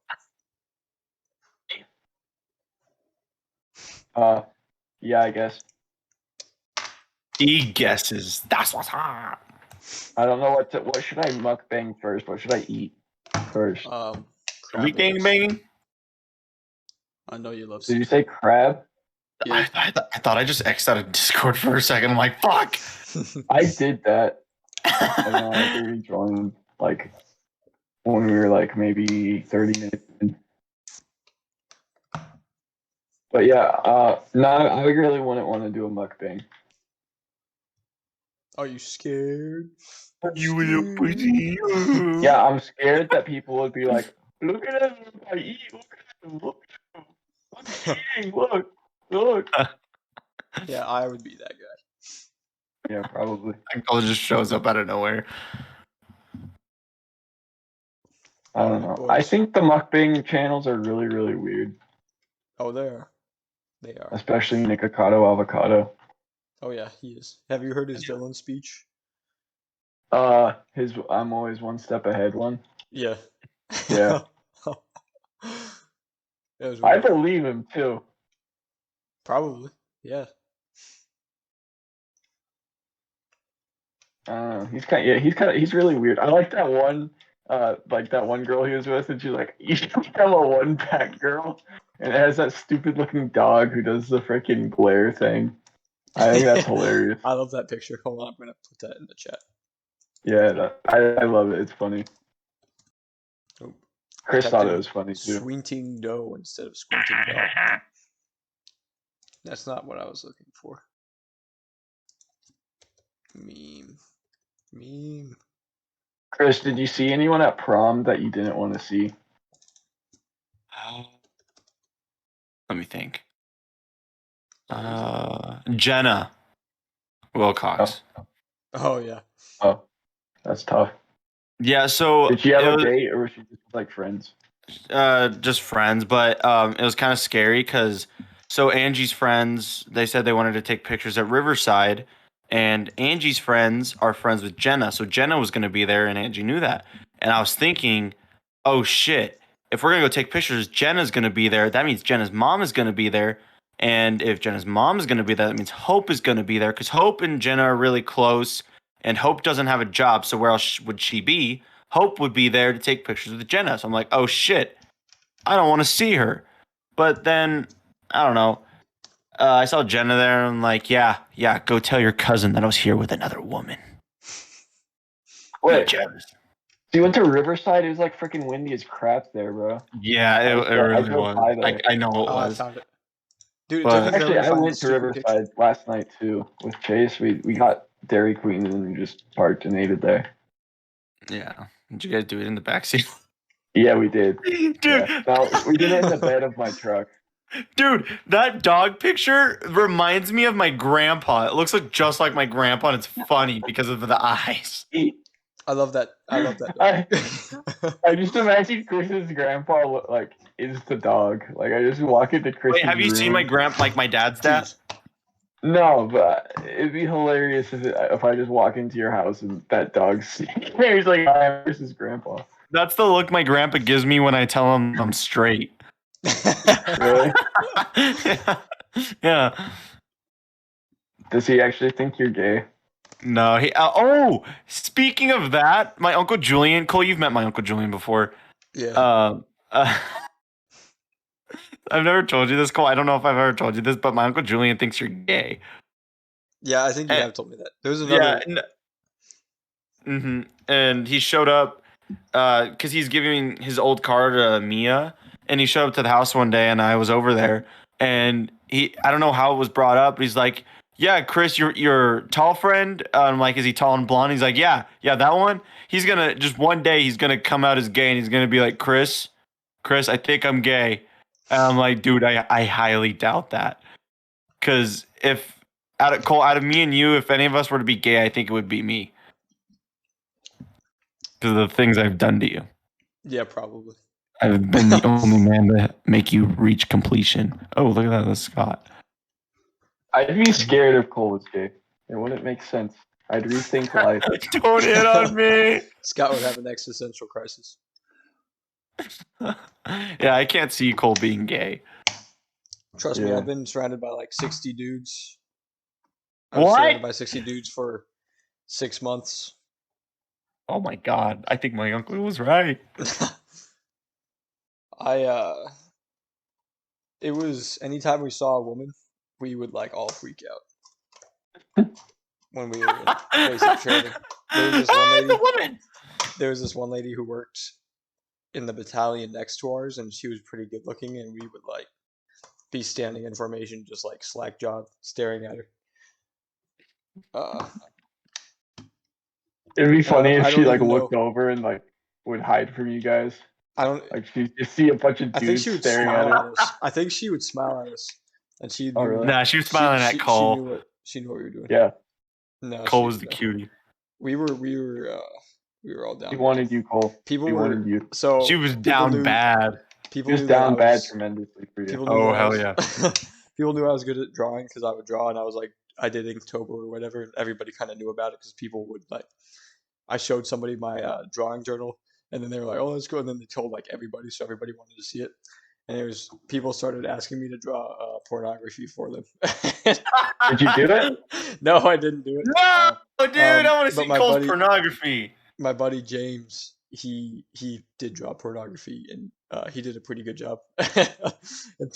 Yeah, I guess. He guesses. That's what's hot. I don't know what should I mukbang first? What should I eat first? Are Crab we gang legs. banging? I know you love. Did you say crab? Yeah. I thought I just X'd out of Discord for a second. I'm like, fuck. I did that, and then I had to rejoin like when we were like maybe 30 minutes in. But yeah, no, I really wouldn't want to do a mukbang. Are you scared? You little pussy. Yeah, I'm scared that people would be like, "Look at him! I eat. Look at him! Look at him! Look, eating, look!" Yeah, I would be that guy. Yeah, probably. Uncle just shows up out of nowhere. I don't know. I think the mukbang channels are really, really weird, Oh, they are. They are. especially Nikocado Avocado. Oh yeah, he is. Have you heard his Dylan speech? His "I'm always one step ahead" one. Yeah. Yeah. It was I weird. believe him too. Probably. Yeah. He's really weird. I like that one, like that one girl he was with, and she's like, "You should become a one-pack girl," and it has that stupid-looking dog who does the freaking glare thing. I think that's hilarious. I love that picture. Hold on, I'm gonna put that in the chat. Yeah, I love it. It's funny. Oh, Chris Kept thought it it was funny too. Squinting dough instead of squinting dough. That's not what I was looking for. Meme. Chris, did you see anyone at prom that you didn't want to see? Let me think. Jenna Wilcox. Oh yeah. Oh, that's tough. Yeah, so Did she have it a was, date, or was she just like friends? just friends, but it was kind of scary because so Angie's friends, they said they wanted to take pictures at Riverside, and Angie's friends are friends with Jenna, so Jenna was going to be there, and Angie knew that. And I was thinking, oh shit, if we're going to go take pictures, Jenna's going to be there. That means Jenna's mom is going to be there. And if Jenna's mom is going to be there, that means Hope is going to be there because Hope and Jenna are really close, and Hope doesn't have a job, so where else would she be? Hope would be there to take pictures with Jenna. So I'm like, oh shit, I don't want to see her. But then, I don't know. I saw Jenna there, and I'm like, yeah, go tell your cousin that I was here with another woman. Wait, Jealous. so you went to Riverside? It was like freaking windy as crap there, bro. Yeah, it I really drove by was. there. I know it Oh, I was. found it. Dude, it But- took me Actually, forever I find went the to stupid picture. Riverside last night too with Chase. We got Dairy Queen and then we just parked and ate it there. Yeah. Did you guys do it in the backseat? Yeah, we did. Dude, Yeah. No, we did it in the bed of my truck. dude, that dog picture reminds me of my grandpa. It looks like just like my grandpa, and it's funny because of the eyes. I love that. I love that. I just imagine Chris's grandpa like is the dog. Like I just walk into Chris's Wait, have you seen room. my dad's dad? No, but it'd be hilarious if I just walk into your house and that dog's there. He's like, "Hi, I'm Chris's grandpa." That's the look my grandpa gives me when I tell him I'm straight. Really? yeah. Does he actually think you're gay? No, he. Oh, speaking of that, my uncle Julian. Cole, you've met my uncle Julian before. Yeah. I've never told you this, Cole. I don't know if I've ever told you this, but my uncle Julian thinks you're gay. Yeah, I think you and- have told me that. There's another. Yeah. And he showed up because he's giving his old car to Mia, and he showed up to the house one day, and I was over there, and I don't know how it was brought up, but he's like, yeah, Chris, your tall friend. I'm like, is he tall and blonde? He's like, yeah, that one. He's gonna just one day he's gonna come out as gay and he's gonna be like, Chris, I think I'm gay. And I'm like, dude, I highly doubt that. Because if out of me and you, if any of us were to be gay, I think it would be me. Because of the things I've done to you. Yeah, probably. I've been the only man to make you reach completion. Oh, look at that, that's Scott. I'd be scared if Cole was gay. It wouldn't make sense. I'd rethink life. Don't hit on me. Scott would have an existential crisis. Yeah, I can't see Cole being gay. Trust me, Yeah. I've been surrounded by like 60 dudes. I What? was surrounded by 60 dudes for 6 months. Oh my god, I think my uncle was right. It was anytime we saw a woman, we would like all freak out. When we were in basic training. There was this one lady. The woman. There was this one lady who worked in the battalion next to ours, and she was pretty good looking, and we would like be standing in formation, just like slack jawed, staring at her. It'd be funny I if don't she like even looked know. over and like would hide from you guys. I don't. Like she just see a bunch of I think dudes she would staring smile at at her. us. I think she would smile at us, and she. Oh, really? Nah, she was smiling at Cole. She knew what we were doing. Yeah, No, Cole was the cutie. We were all down. he wanted you, Cole. People He were wanted you. so. She was people down knew- bad. People He was knew that down I bad was- tremendously for you. People knew Oh, that I hell was- people knew I was good at drawing because I would draw, and I was like, I did Inktober or whatever. And everybody kind of knew about it because people would like. I showed somebody my drawing journal, and then they were like, "Oh, that's good." And then they told like everybody, so everybody wanted to see it. And it was people started asking me to draw pornography for them. Did you do it? No, I didn't do it. No, dude, I want to but see my Cole's buddy- pornography. My buddy James, he did draw pornography, and he did a pretty good job. And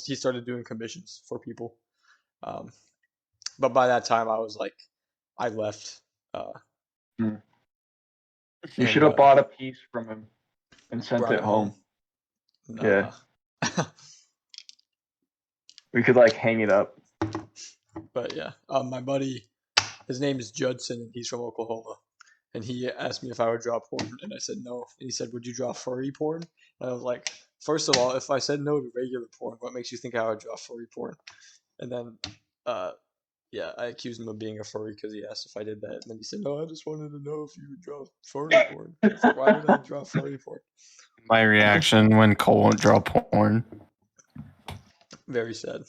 he started doing commissions for people. But by that time, I was like, I left. You and, should have bought a piece from him and sent brought it home. Nah. Yeah. We could like hang it up. But yeah, my buddy, his name is Judson, and he's from Oklahoma. And he asked me if I would draw porn, and I said no. And he said, "Would you draw furry porn?" And I was like, first of all, if I said no to regular porn, what makes you think I would draw furry porn? And then, yeah, I accused him of being a furry because he asked if I did that. And then he said, "No, I just wanted to know if you would draw furry porn." I was like, why would I draw furry porn? My reaction when Cole won't draw porn. Very sad.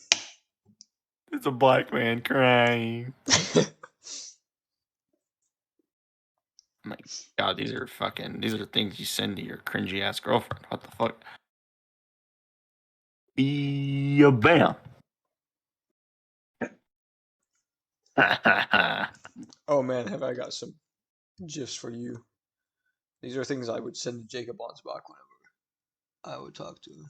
It's a black man crying. My God, these are things you send to your cringy ass girlfriend. What the fuck? Yeah, bam. Oh man, have I got some gifs for you? These are things I would send to Jacob Onsbach whenever I would talk to him.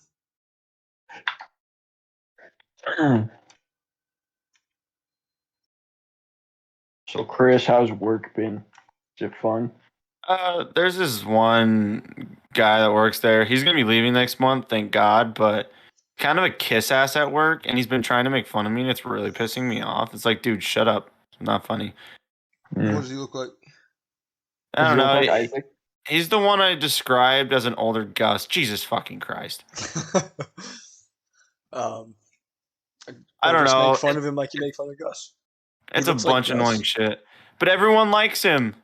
So Chris, how's work been? Is it fun? There's this one guy that works there. He's gonna be leaving next month, thank God, but kind of a kiss ass at work, and he's been trying to make fun of me, and it's really pissing me off. It's like, dude, shut up. It's not funny. What does he look like? I don't Does he look know. like Isaac? He's the one I described as an older Gus. Jesus fucking Christ. I don't just know. Make fun of him like you make fun of Gus. It's a looks like bunch of Gus. annoying shit. But everyone likes him.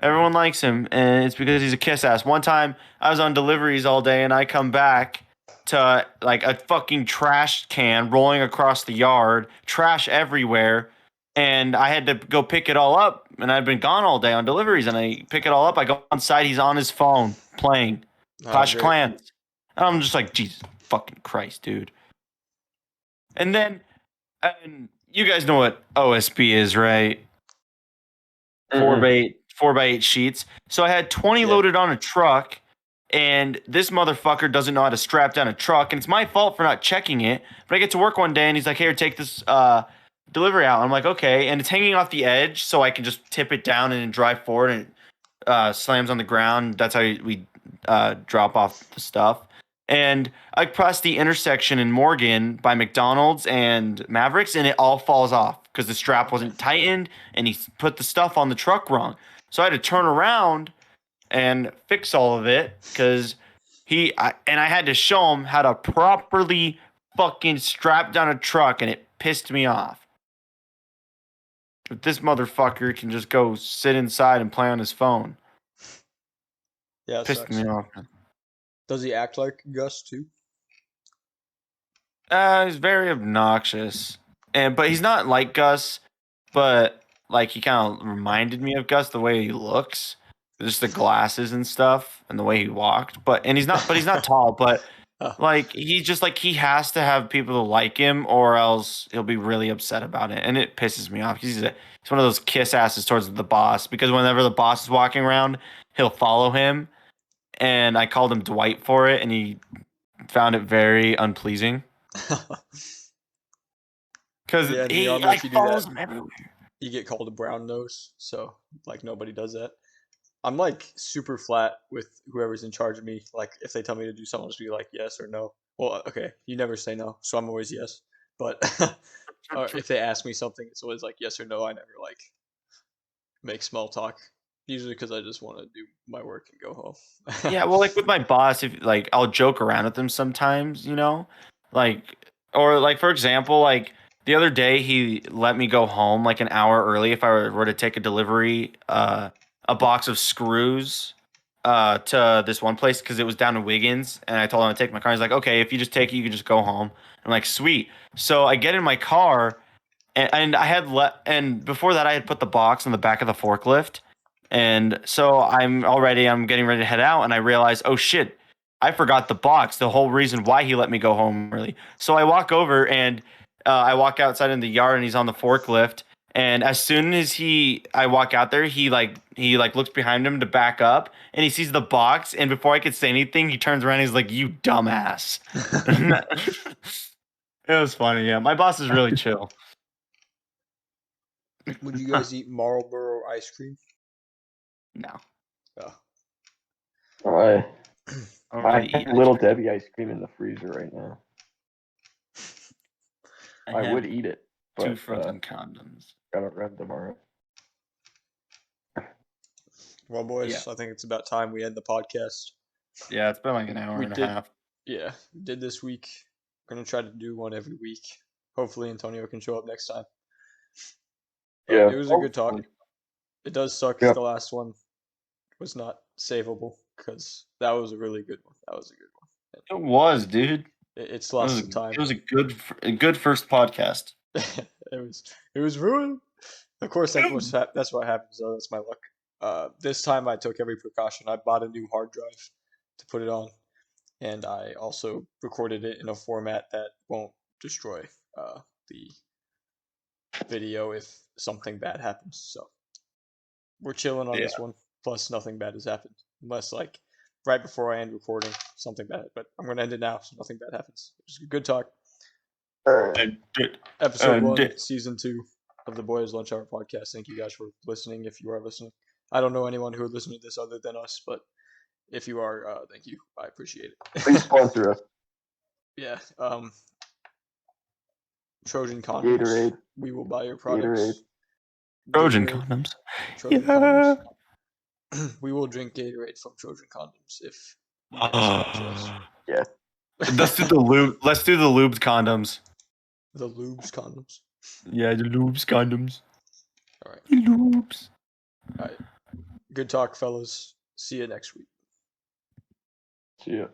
Everyone likes him, and it's because he's a kiss ass. One time, I was on deliveries all day, and I come back to like a fucking trash can rolling across the yard, trash everywhere, and I had to go pick it all up. And I'd been gone all day on deliveries, and I pick it all up. I go inside, he's on his phone playing Clash of Clans. And I'm just like, Jesus fucking Christ, dude. And then, you guys know what OSB is, right? 4x8 sheets. So I had 20 loaded on a truck, and this motherfucker doesn't know how to strap down a truck, and it's my fault for not checking it. But I get to work one day, and he's like, "Here, take this delivery out." I'm like, "Okay," and it's hanging off the edge, so I can just tip it down and drive forward, and it slams on the ground. That's how we drop off the stuff. And I crossed the intersection in Morgan by McDonald's and Mavericks, and it all falls off. because the strap wasn't tightened and he put the stuff on the truck wrong. So I had to turn around and fix all of it because I had to show him how to properly fucking strap down a truck, and it pissed me off. But this motherfucker can just go sit inside and play on his phone. Yeah, it Pissed sucks. me off. Does he act like Gus too? He's very obnoxious, but he's not like Gus. But like he kind of reminded me of Gus the way he looks, just the glasses and stuff, and the way he walked. But he's not tall. But like he has to have people to like him, or else he'll be really upset about it, and it pisses me off. He's one of those kiss asses towards the boss, because whenever the boss is walking around, he'll follow him, and I called him Dwight for it, and he found it very unpleasing. Because Yeah, he normally like if you do follows that, him everywhere. you get called a brown nose. So like nobody does that. I'm like super flat with whoever's in charge of me. Like if they tell me to do something, I'll just be like yes or no. Well, okay, you never say no, so I'm always yes. But if they ask me something, it's always like yes or no. I never like make small talk. Usually because I just want to do my work and go home. Yeah, well, like with my boss, if like I'll joke around with him sometimes, like or like for example, like the other day he let me go home like an hour early if I were to take a delivery, a box of screws, to this one place because it was down in Wiggins, and I told him to take my car. He's like, okay, if you just take it, you can just go home. I'm like, sweet. So I get in my car, and I had and before that I had put the box on the back of the forklift. And so I'm getting ready to head out, and I realize, oh shit, I forgot the box. The whole reason why he let me go home early. So I walk over and I walk outside in the yard, and he's on the forklift. And as soon as I walk out there, he looks behind him to back up, and he sees the box. And before I could say anything, he turns around and he's like, "You dumbass." It was funny. Yeah, my boss is really chill. Would you guys eat Marlboro ice cream? No. Oh. I don't I really eat have Little ice cream. Debbie ice cream in the freezer right now. I had would eat it, two but frozen condoms. gotta run tomorrow. Well, boys, I think it's about time we end the podcast. Yeah, it's been like an hour We and did- a half. Yeah, we did this week. We're gonna try to do one every week. Hopefully, Antonio can show up next time. But Yeah, it was a good talk. hopefully. It does suck Yeah. the last one was not savable because that was a really good one. That was a good one. It was, dude. It's lost some time. It was a good first podcast. it was ruined. Of course, that's what happens. Though that's my luck. This time I took every precaution. I bought a new hard drive to put it on, and I also recorded it in a format that won't destroy the video if something bad happens. So we're chilling on this one. Plus, nothing bad has happened, unless like right before I end recording, something bad. But I'm gonna end it now, so nothing bad happens. Just a good talk. Episode 1, Season 2 of the Boys Lunch Hour podcast. Thank you guys for listening. If you are listening, I don't know anyone who would listen to this other than us, but if you are, thank you. I appreciate it. Please sponsor us. Yeah. Trojan condoms. Gatorade. We will buy your products. Trojan Gatorade. condoms. Trojan condoms. We will drink Gatorade from Trojan condoms if you guys sponsor us. Yeah. Let's do the lube. Let's do the lubed condoms. The lubes condoms. Yeah, the lubes condoms. All right. The lubes. All right. Good talk, fellas. See you next week. See ya.